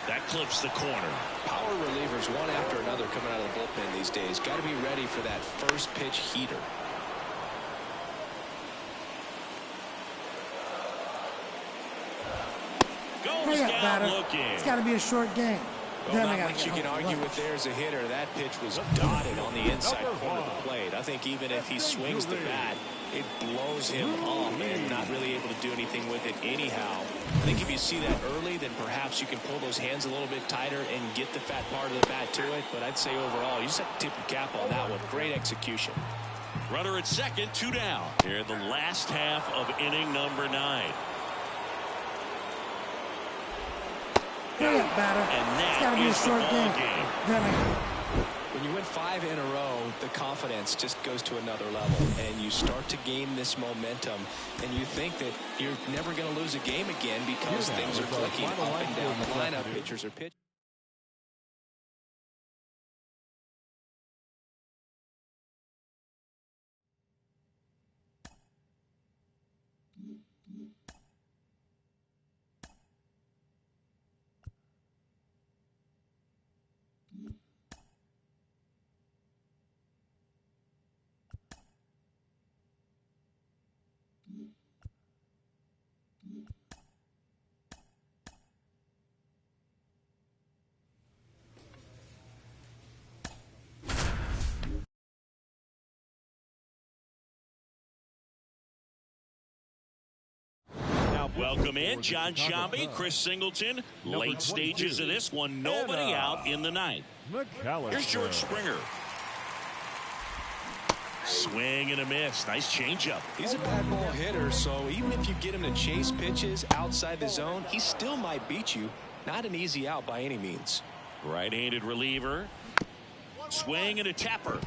That clips the corner. Power relievers one after another coming out of the bullpen these days. Got to be ready for that first pitch heater. Goes down looking. It's got to be a short game. Well, not much you can argue with there as a hitter. That pitch was dotted on the inside corner of the plate. I think even if he swings the bat, it blows him up and not really able to do anything with it anyhow. I think if you see that early, then perhaps you can pull those hands a little bit tighter and get the fat part of the bat to it. But I'd say overall, you just have to tip your cap on that one. Great execution. Runner at second, 2 down. Here in the last half of inning number 9. And it's got to be a short game. When you win 5 in a row, the confidence just goes to another level, and you start to gain this momentum, and you think that you're never going to lose a game again because things are clicking up and down the lineup. Pitchers are pitching. Welcome in, John Shambi, Chris Singleton. Late stages of this one, nobody out in the 9th. Here's George Springer. Swing and a miss. Nice changeup. He's a bad ball hitter, so even if you get him to chase pitches outside the zone, he still might beat you. Not an easy out by any means. Right-handed reliever. Swing and a tapper.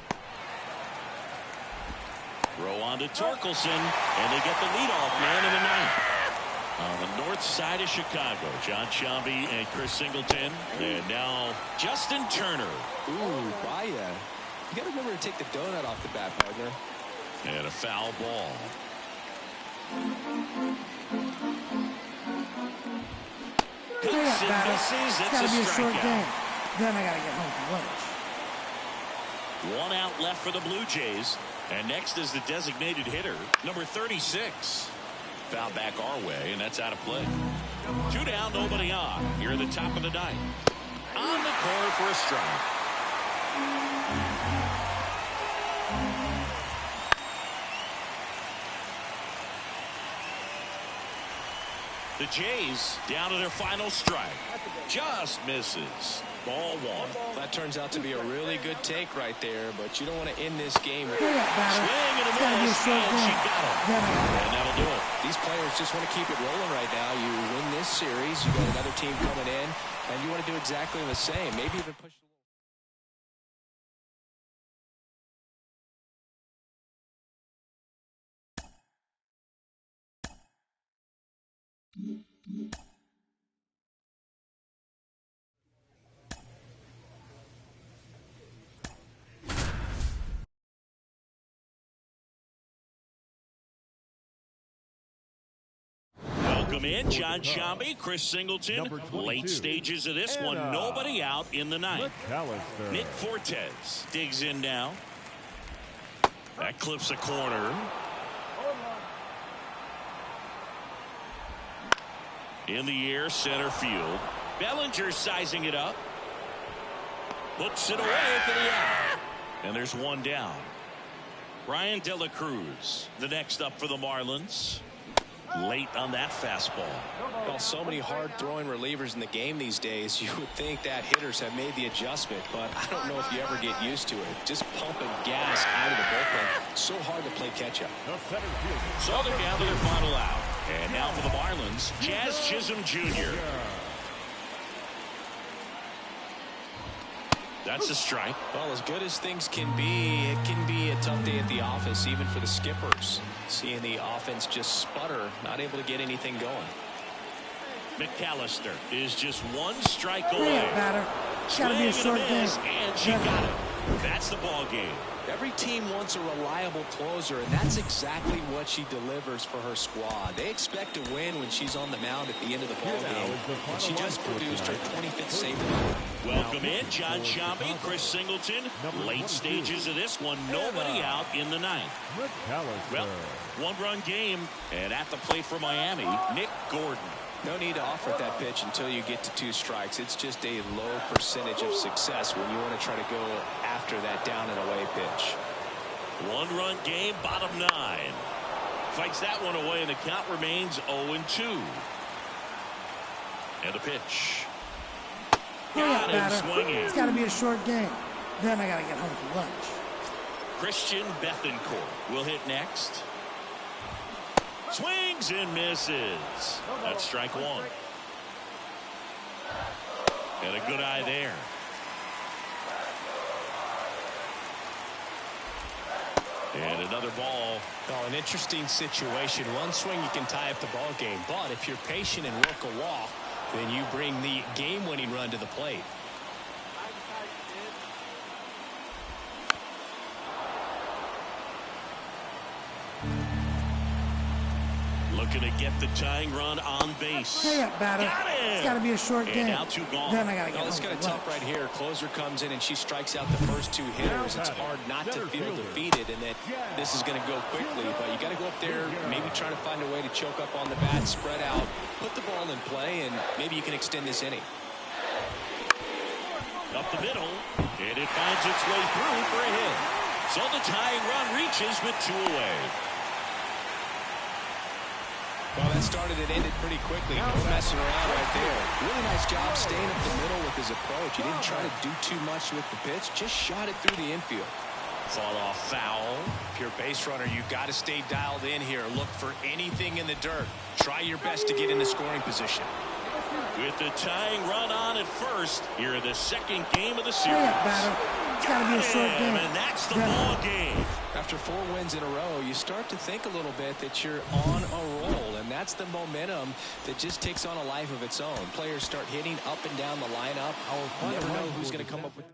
Throw on to Torkelson, and they get the leadoff man in the 9th. On the north side of Chicago, John Shambi and Chris Singleton. And now Justin Turner. Ooh, Baya. You got to remember to take the donut off the bat, partner. And a foul ball. Hits and misses. It's a strikeout. Then I got to get home for lunch. 1 out left for the Blue Jays. And next is the designated hitter, number 36. Foul back our way, and that's out of play. 2 down, nobody on. Here at the top of the 9th. On the corner for a strike. The Jays down to their final strike. Just misses. Ball 1. That turns out to be a really good take right there, but you don't want to end this game. Swing and a miss, and she got him. And that'll do it. These players just want to keep it rolling right now. You win this series, you got another team coming in, and you want to do exactly the same. Maybe even push a little. Welcome in, John Shambi, Chris Singleton. Late stages of this one. Nobody out in the ninth. Nick Fortes digs in now. That clips a corner. In the air, center field. Bellinger sizing it up. Puts it away for the out. And there's one down. Ryan De La Cruz, the next up for the Marlins. Late on that fastball. Well, so many hard-throwing relievers in the game these days, you would think that hitters have made the adjustment, but I don't know if you ever get used to it. Just pumping gas out of the bullpen. So hard to play catch-up. So they're down to their final out. And now for the Marlins, Jazz Chisholm Jr. That's a strike. Well, as good as things can be, it can be a tough day at the office, even for the skippers. Seeing the offense just sputter, not able to get anything going. McAllister is just one strike away. Batter. Gotta be a short game. And she got it. That's the ball game. Every team wants a reliable closer, and that's exactly what she delivers for her squad. They expect to win when she's on the mound at the end of the ball game, and she just produced her 25th save. Welcome in, John Shambi, Chris Singleton. Late stages of this one, nobody out in the ninth. Well, one-run game, and at the plate for Miami, Nick Gordon. No need to offer that pitch until you get to 2 strikes. It's just a low percentage of success when you want to try to go after that down and away pitch. One-run game, bottom 9. Fights that one away, and the count remains 0-2. And a pitch. Got him swinging. It's got to be a short game. Then I got to get home for lunch. Christian Bethancourt will hit next. Swings and misses. That's strike 1. And a good eye there. And another ball. Well, an interesting situation. One swing you can tie up the ball game, but if you're patient and work a walk, then you bring the game-winning run to the plate. Looking to get the tying run on base. Hey up, batter. It's got to be a short game. Now 2 gone. Then I got to get home it's kind of for tough lunch. right here. Closer comes in and she strikes out the first 2 hitters. It's hard not to feel defeated and that this is going to go quickly, but you got to go up there, maybe try to find a way to choke up on the bat, spread out, put the ball in play, and maybe you can extend this inning. Up the middle, and it finds its way through for a hit. So the tying run reaches with 2 away. Well, that started and ended pretty quickly. No messing around right there. Really nice job staying up the middle with his approach. He didn't try to do too much with the pitch. Just shot it through the infield. Fall off foul. If you're a base runner, you've got to stay dialed in here. Look for anything in the dirt. Try your best to get in the scoring position. With the tying run on at first, here in the second game of the series. Hey up, batter. It's got to be a short game. And that's the ball game. After 4 wins in a row, you start to think a little bit that you're on a roll, and that's the momentum that just takes on a life of its own. Players start hitting up and down the lineup. You never know who's going to come up with.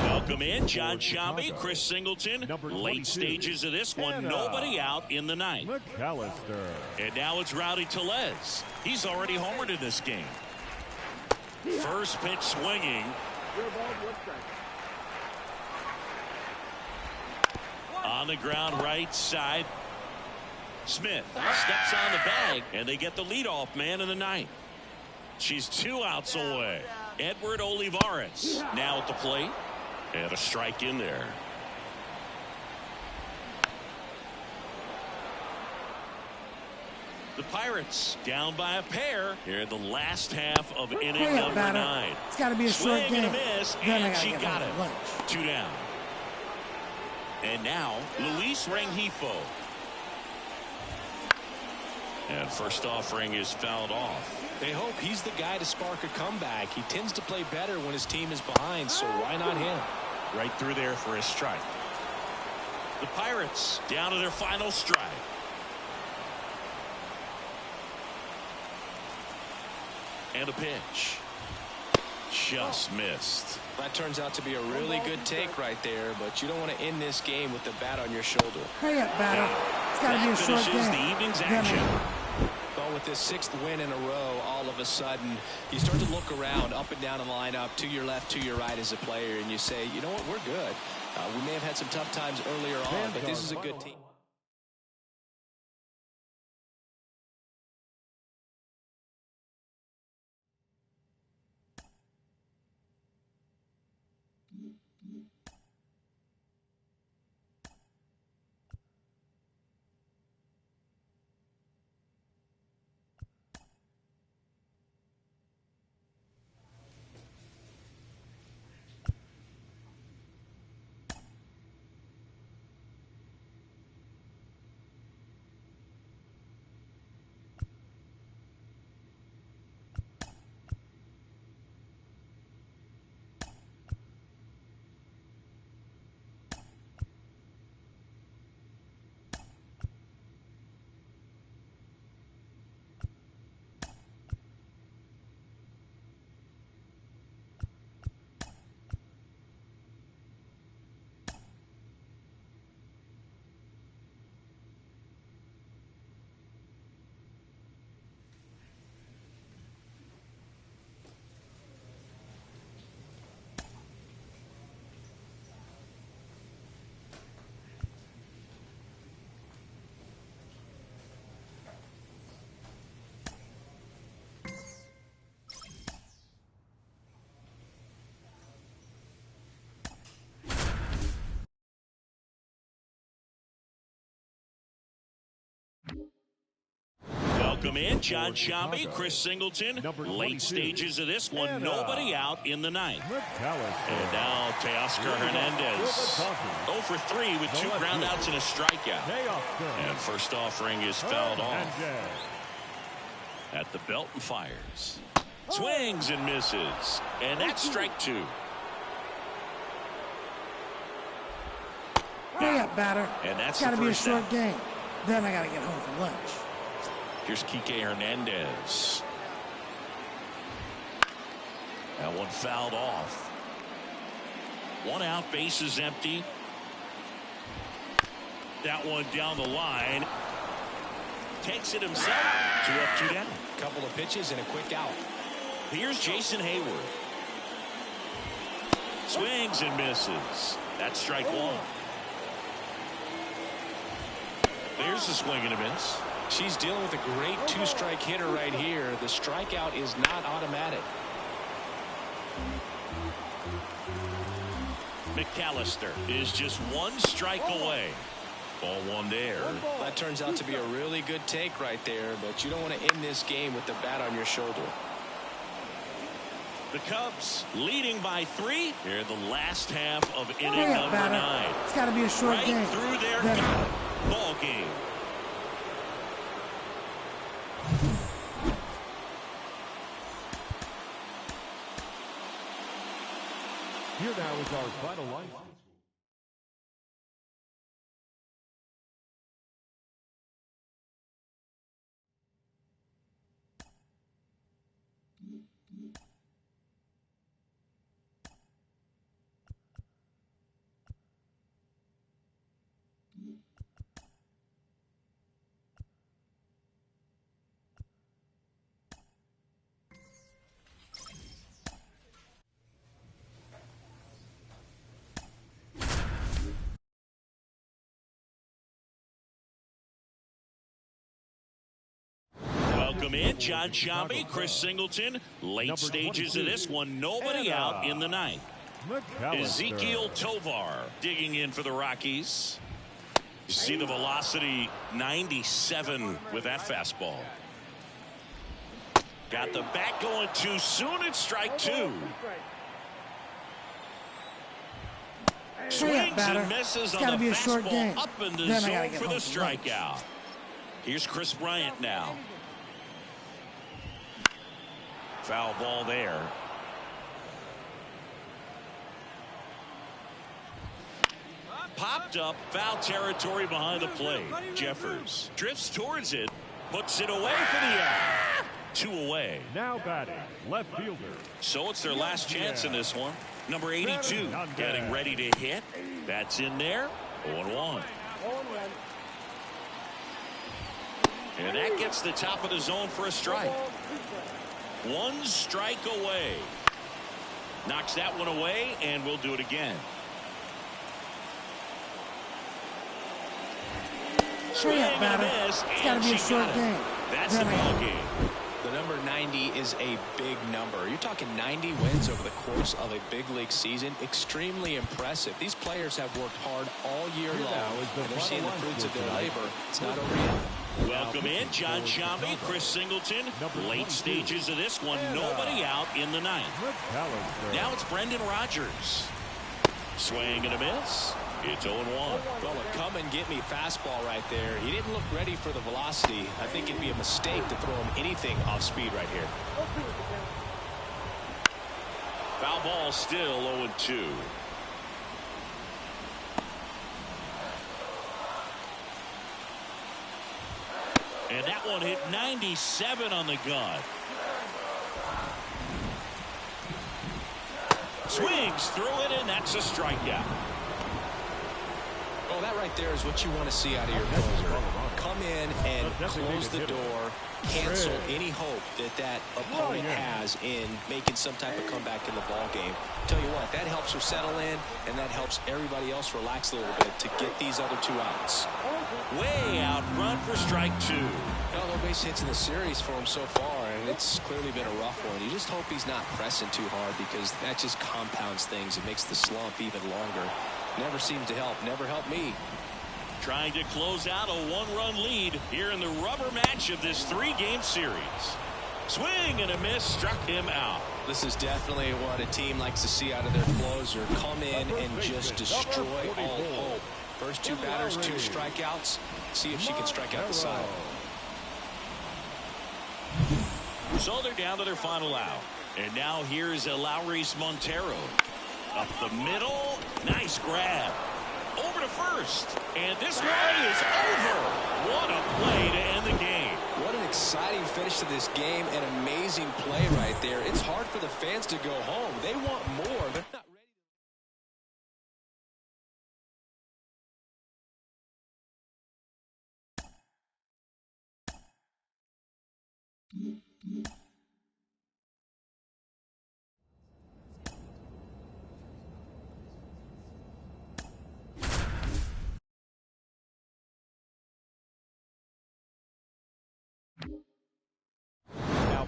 Welcome in, John Shambi, Chris Singleton. Late stages of this one, nobody out in the ninth. McAllister. And now it's Rowdy Tellez. He's already homered in this game. First pitch swinging. On the ground right side. Smith steps on the bag, and they get the leadoff man in the ninth. She's 2 outs away. Edward Olivares now at the plate. And a strike in there. The Pirates down by a pair here in the last half of inning number 9. It's got to be a short Swing game. and a miss, Then I and gotta she get got home it. for lunch. 2 down. And now Luis Rengifo. And first offering is fouled off. They hope he's the guy to spark a comeback. He tends to play better when his team is behind, so why not him? Right through there for a strike. The Pirates down to their final strike. And a pitch. Just missed. That turns out to be a really good take right there, but you don't want to end this game with the bat on your shoulder. Hurry up, batter. It's got to be a short Finishes game. the evening's action. Well, with this 6th win in a row, all of a sudden, you start to look around up and down the lineup, to your left, to your right as a player, and you say, you know what, we're good. We may have had some tough times earlier on, but this is a good team. Welcome in, John Sciambi, Chris Singleton. Late stages of this one, nobody out in the ninth. And now Teoscar Hernandez. 0 for 3 with 2 groundouts and a strikeout. And first offering is fouled off. At the belt and fires. Swings and misses. And that's strike 2. Hurry up, batter. And that's it's got to be a first short down. game. Then I got to get home for lunch. Here's Kike Hernandez. That one fouled off. 1 out, bases empty. That one down the line. Takes it himself. 2 up, 2 down. Couple of pitches and a quick out. Here's Jason Hayward. Swings and misses. That's strike 1. There's a swing and a miss. She's dealing with a great 2-strike hitter right here. The strikeout is not automatic. McAllister is just 1 strike away. Ball 1 there. That turns out to be a really good take right there, but you don't want to end this game with the bat on your shoulder. The Cubs leading by 3 here in the last half of inning Hurry up, number batter. 9. It's got to be a short Right game. through their Then ball game. Here now is our final line. Welcome in, John Sciambi, Chris Singleton. Late stages of this one, nobody out in the ninth. Ezekiel Tovar digging in for the Rockies. You see the velocity 97 with that fastball. Got the bat going too soon. It's strike 2. Swings and misses on the fastball up in the zone for the strikeout. Here's Chris Bryant now. Foul ball there. Popped up, foul territory behind the plate. Jeffers drifts towards it, puts it away for the out. 2 away. Now batting, left fielder. So it's their last chance in this one. Number 82 getting ready to hit. That's in there. 0-1. And that gets the top of the zone for a strike. 1 strike away. Knocks that one away, and we'll do it again. Swing and a miss, it's got to be a short game. That's the ball game. The number 90 is a big number. You're talking 90 wins over the course of a big league season. Extremely impressive. These players have worked hard all year long, and they're seeing the fruits of their labor. It's not over yet. Welcome in, John Shambi, Chris Singleton. Late stages of this one, nobody out in the 9th. Now it's Brendan Rodgers. Swing and a miss. It's 0-1. Well, a come and get me fastball right there. He didn't look ready for the velocity. I think it'd be a mistake to throw him anything off speed right here. Foul ball, still 0-2. And that one hit 97 on the gun. Swings through it, and that's a strikeout. Oh, that right there is what you want to see out of your closer. Come in and close the door, cancel any hope that opponent has in making some type of comeback in the ball game. Tell you what, that helps her settle in, and that helps everybody else relax a little bit to get these other 2 outs. Way out front for strike 2. No base hits in the series for him so far, and it's clearly been a rough one. You just hope he's not pressing too hard, because that just compounds things. It makes the slump even longer. Never seemed to help. Never helped me. Trying to close out a 1-run lead here in the rubber match of this 3-game series. Swing and a miss, struck him out. This is definitely what a team likes to see out of their closer. Come in and just destroy all hope. First 2 batters, 2 strikeouts. See if she can strike out the side. So they're down to their final out. And now here's Lowry's Montero. Up the middle. Nice grab. Over to first. And this one is over. What a play to end the game. What an exciting finish to this game. An amazing play right there. It's hard for the fans to go home. They want more. They're not ready.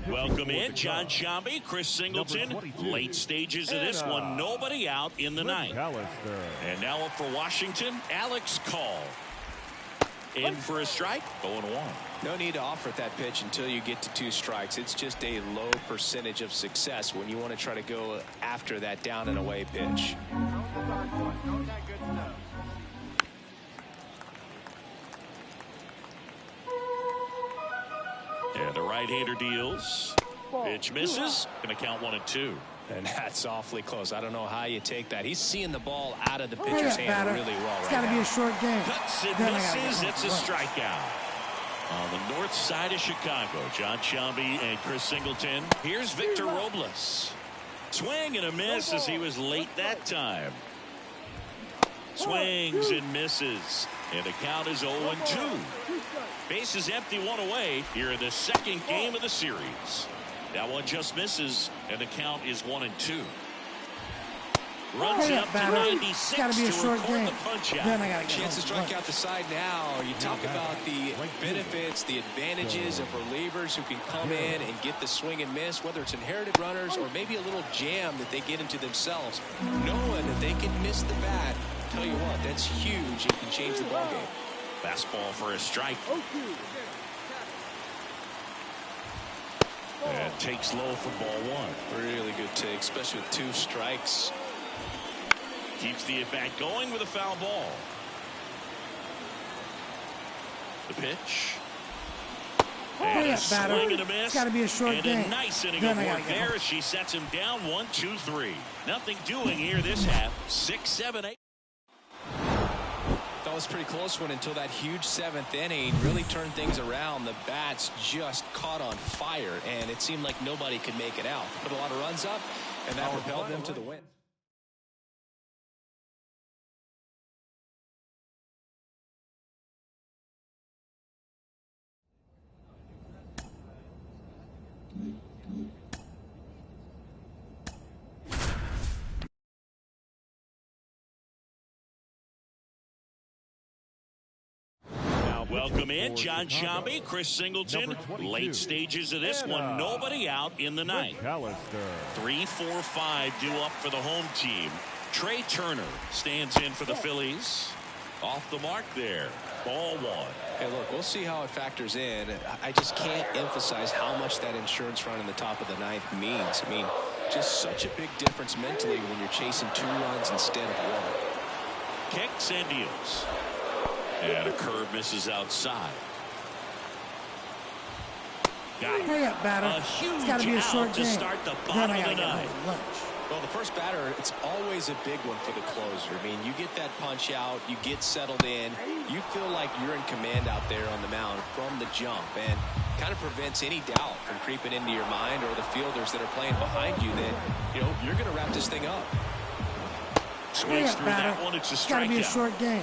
Welcome in, John Shambi, Chris Singleton. Late stages of this one, nobody out in the 9th. And now up for Washington, Alex Call. In for a strike, 0-1. No need to offer that pitch until you get to 2 strikes. It's just a low percentage of success when you want to try to go after that down and away pitch. And the right-hander deals. Pitch misses. Going to count 1-2. And that's awfully close. I don't know how you take that. He's seeing the ball out of the pitcher's hand really well. It's got to be a short game. Cuts and misses. It's a strikeout. On the north side of Chicago, John Shambi and Chris Singleton. Here's Victor Robles. Swing and a miss as he was late that time. Swings and misses. And the count is 0-2. Base is empty, 1 away here in the 2nd game of the series. That one just misses, and the count is 1-2. Runs it up to 96 to be a short game. The punch out. Then I got to Chance to strike out the side now. You talk about the benefits, the advantages of relievers who can come in and get the swing and miss, whether it's inherited runners or maybe a little jam that they get into themselves. Knowing that they can miss the bat, tell you what, that's huge. It can change the ball game. Fastball for a strike. And takes low for ball 1. Really good take, especially with 2 strikes. Keeps the at-bat going with a foul ball. The pitch. And a swing and a miss. It's got to be a short and game. A nice inning of work there as she sets him down 1, 2, 3. Nothing doing here this half. 6, 7, 8. was a pretty close one until that huge 7th inning really turned things around. The bats just caught on fire, and it seemed like nobody could make it out. Put a lot of runs up, and that propelled them to the win. Welcome in, John Shambi, Chris Singleton. Late stages of this one, nobody out in the ninth. 3, 4, 5 due up for the home team. Trey Turner stands in for the Phillies. Off the mark there. Ball 1. Hey, look, we'll see how it factors in. I just can't emphasize how much that insurance run in the top of the ninth means. I mean, just such a big difference mentally when you're chasing 2 runs instead of 1. Kicks and deals. And a curve misses outside. Got him. Hurry up, batter. A huge it's got to be a short out game. to start the Then bottom I of gotta the get home ninth. for lunch. Well, the first batter, it's always a big one for the closer. I mean, you get that punch out, you get settled in, you feel like you're in command out there on the mound from the jump, and kind of prevents any doubt from creeping into your mind or the fielders that are playing behind you that, you know, you're going to wrap this thing up. Swings through that one. It's a It's got to be a strikeout. short game.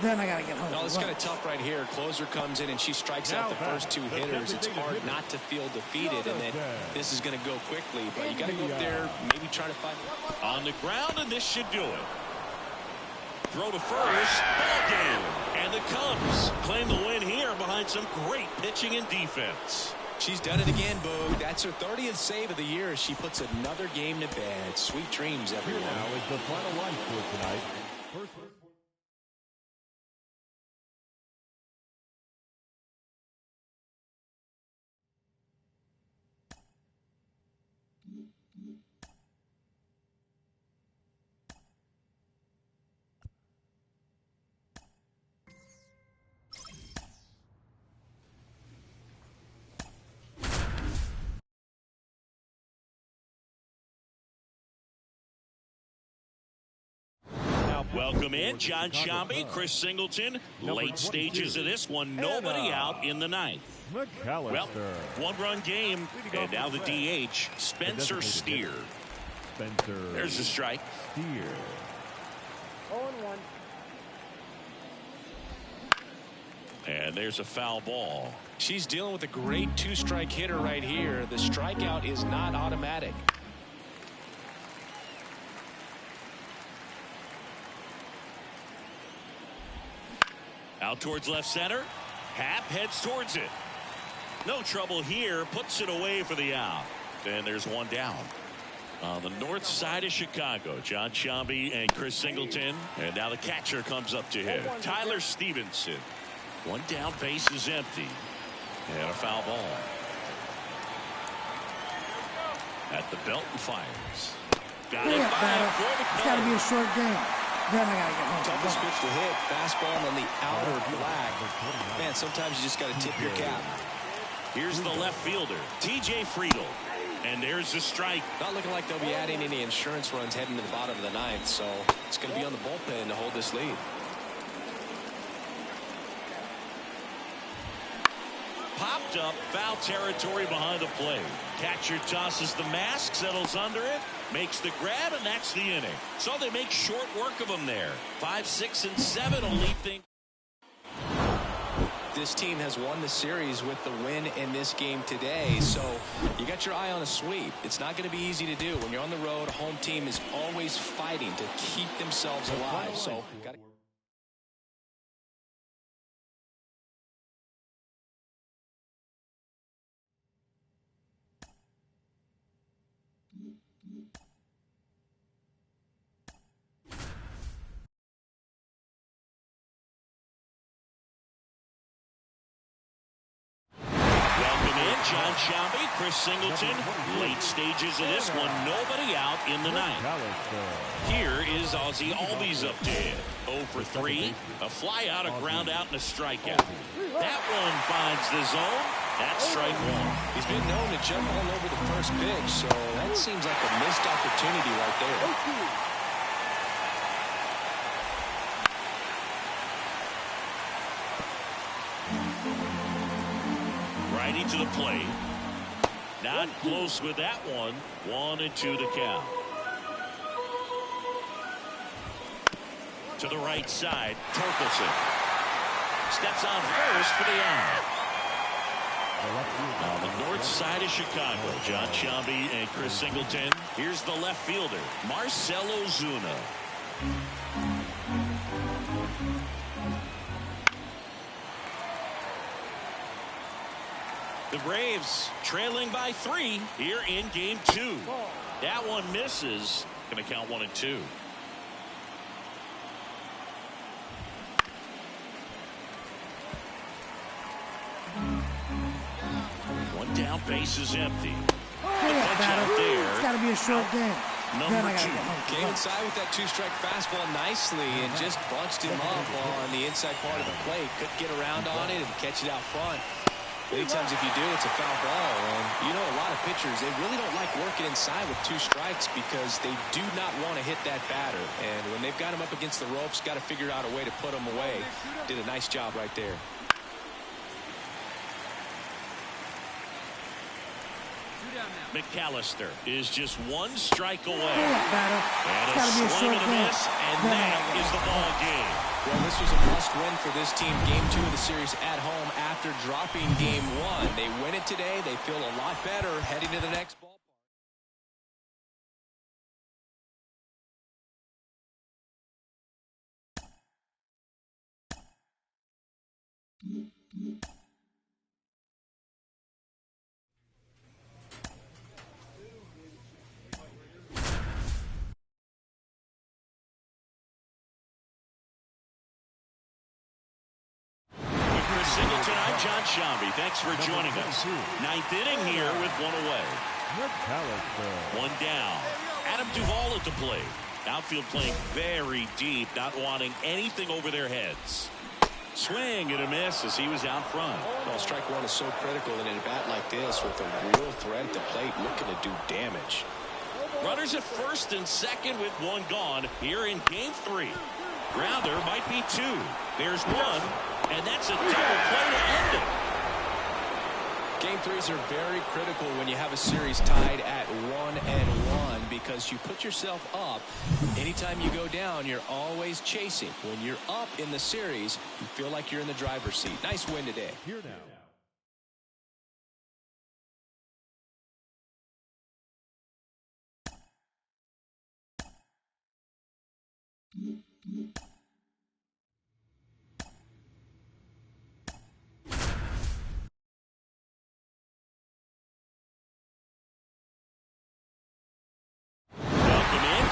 Then I got to get home No, for it's kind of lunch. tough right here. Closer comes in and she strikes out the first 2 hitters. It's hard not to feel defeated, and then this is going to go quickly. But you got to go up there, maybe try to find On the ground, and this should do it. Throw to first. Ball game. And the Cubs claim the win here behind some great pitching and defense. She's done it again, Boog. That's her 30th save of the year as she puts another game to bed. Sweet dreams, everyone. Now is the final line for tonight. First. Welcome in, John Shambi, Chris Singleton. Late stages of this one, nobody out in the ninth. Well, 1-run game, and now the DH, Spencer Steer. There's the strike. Steer. 0-1. And there's a foul ball. She's dealing with a great 2-strike hitter right here. The strikeout is not automatic. Out towards left center. Happ heads towards it. No trouble here. Puts it away for the out. And there's one down. On the north side of Chicago, John Shambi and Chris Singleton. And now the catcher comes up to hit. Tyler Stevenson. One down, base is empty. And a foul ball. At the belt and fires. Got it by It's got to be a short game. Then I got to get home. Toughest pitch to hit. Fastball on the outer black. Man, sometimes you just got to tip your cap. Here's the left fielder, TJ Friedel. And there's the strike. Not looking like they'll be adding any insurance runs heading to the bottom of the ninth, so it's going to be on the bullpen to hold this lead. Popped up, foul territory behind the plate. Catcher tosses the mask, settles under it, makes the grab, and that's the inning. So they make short work of them there. 5, 6, and 7 will lead things. This team has won the series with the win in this game today, so you got your eye on a sweep. It's not going to be easy to do. When you're on the road, a home team is always fighting to keep themselves alive. So got John Shambi, Chris Singleton. Late stages of this one, nobody out in the ninth. Here is Ozzie Albies up to hit. 0 for 3, a fly out, a ground out, and a strikeout. That one finds the zone. That's strike 1. He's been known to jump all over the first pitch, so that seems like a missed opportunity right there. to the plate. Not close with that one. 1-2 to count. To the right side, Torkelson steps on first for the out. On the north side of Chicago, John Sciambi and Chris Singleton. Here's the left fielder, Marcell Ozuna. The Braves trailing by 3 here in game 2. That one misses. Going to count 1-2. One down, base is empty. It's got to be a short game. Number 2. Came inside with that 2-strike fastball nicely and just bunched him up on the inside part of the plate. Couldn't get around on it and catch it out front. Many times if you do, it's a foul ball. And you know, a lot of pitchers, they really don't like working inside with 2 strikes because they do not want to hit that batter. And when they've got him up against the ropes, got to figure out a way to put him away. Did a nice job right there. McAllister is just 1 strike away. And a swing and a miss, and that is the ball game. Well, this was a must-win for this team. Game 2 of the series at home after dropping game 1. They win it today. They feel a lot better heading to the next ball. Singleton, I'm John Sciambi. Thanks for joining us. 9th inning here with 1 away. 1 down. Adam Duvall at the plate. Outfield playing very deep, not wanting anything over their heads. Swing and a miss as he was out front. Well, strike 1 is so critical in a bat like this with a real threat at the plate looking to do damage. Runners at first and second with 1 gone here in game 3. Grounder might be 2. There's 1. And that's a double play to end it. Game 3s are very critical when you have a series tied at 1-1 because you put yourself up. Anytime you go down, you're always chasing. When you're up in the series, you feel like you're in the driver's seat. Nice win today. Here now.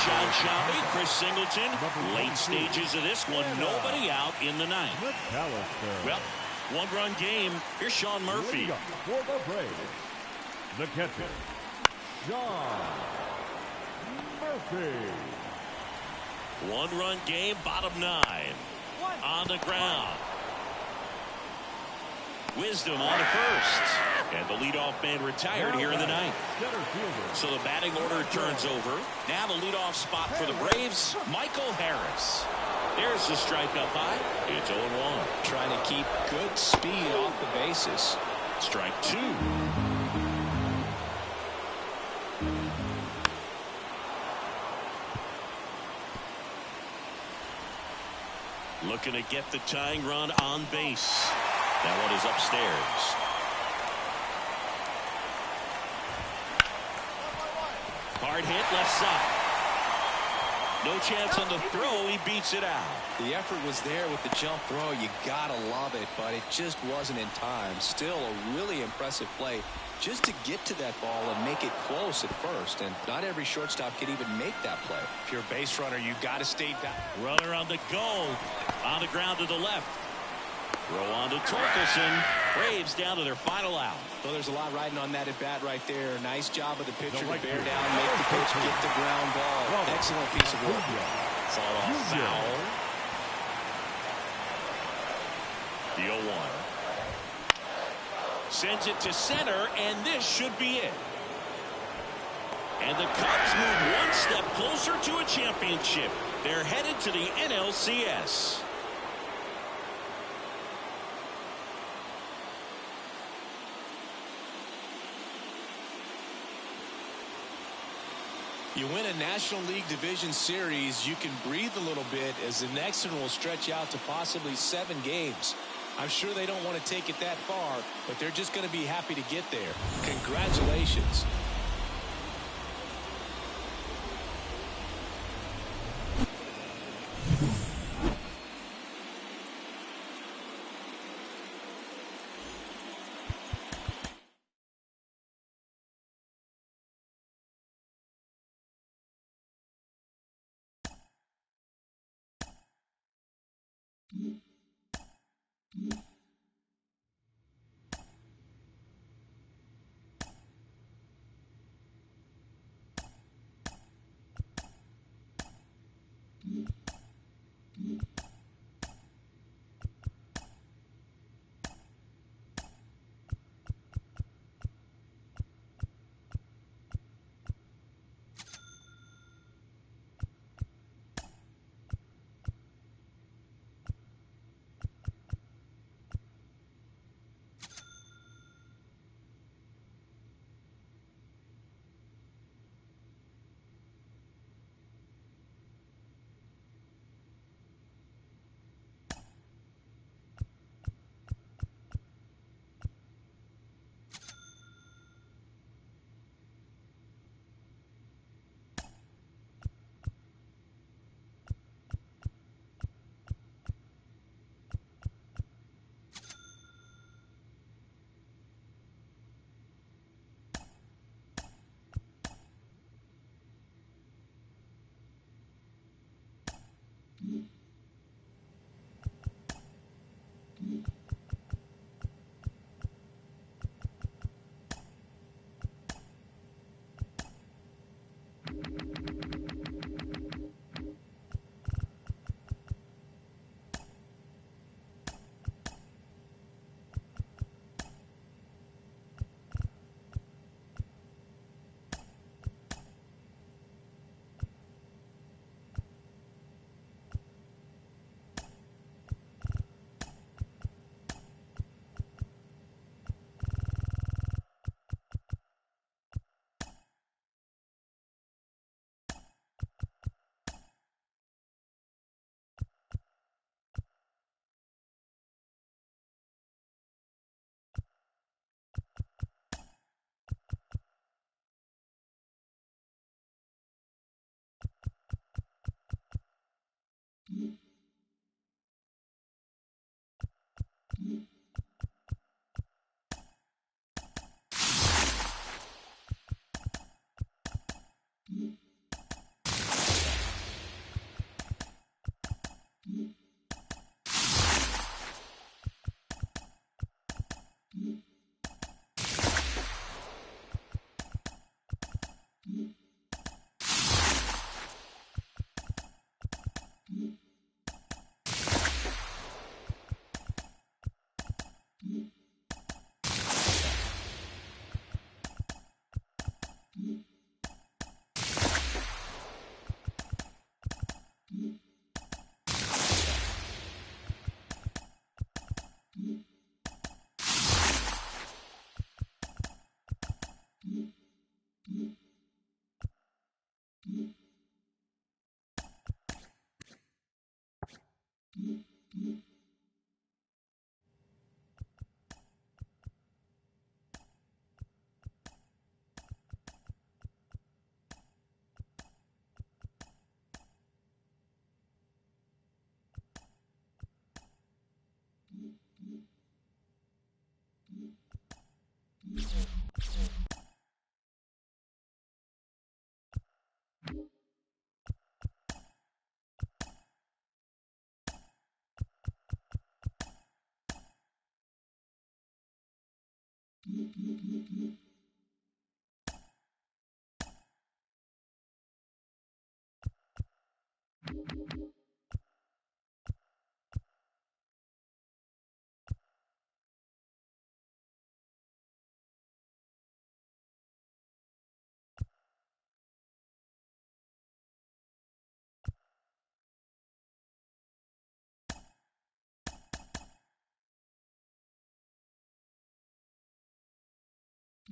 John Sciambi, Chris Singleton, late stages of this one, nobody out in the 9th. Well, 1-run game. Here's Sean Murphy. For the Braves, the catcher, Sean Murphy. 1-run game, bottom 9. On the ground. Wisdom on to first. And the leadoff man retired here in the 9th. So the batting order turns over. Now the leadoff spot for the Braves, Michael Harris. There's the strike up high. It's 0-1. Trying to keep good speed off the bases. Strike 2. Looking to get the tying run on base. That one is upstairs. Hard hit left side. No chance on the throw. He beats it out. The effort was there with the jump throw. You gotta love it, but it just wasn't in time. Still a really impressive play just to get to that ball and make it close at first. And not every shortstop can even make that play. If you're a base runner, you gotta stay down. Runner on the go. On the ground to the left. Throw on to Torkelson. Braves down to their final out. Well, there's a lot riding on that at bat right there. Nice job of the pitcher to bear down, make the pitch, get the ground ball. Excellent piece of work. Fought off foul. The 0-1. Sends it to center, and this should be it. And the Cubs move 1 step closer to a championship. They're headed to the NLCS. You win a National League Division Series, you can breathe a little bit as the next one will stretch out to possibly 7 games. I'm sure they don't want to take it that far, but they're just going to be happy to get there. Congratulations.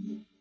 Mm-hmm.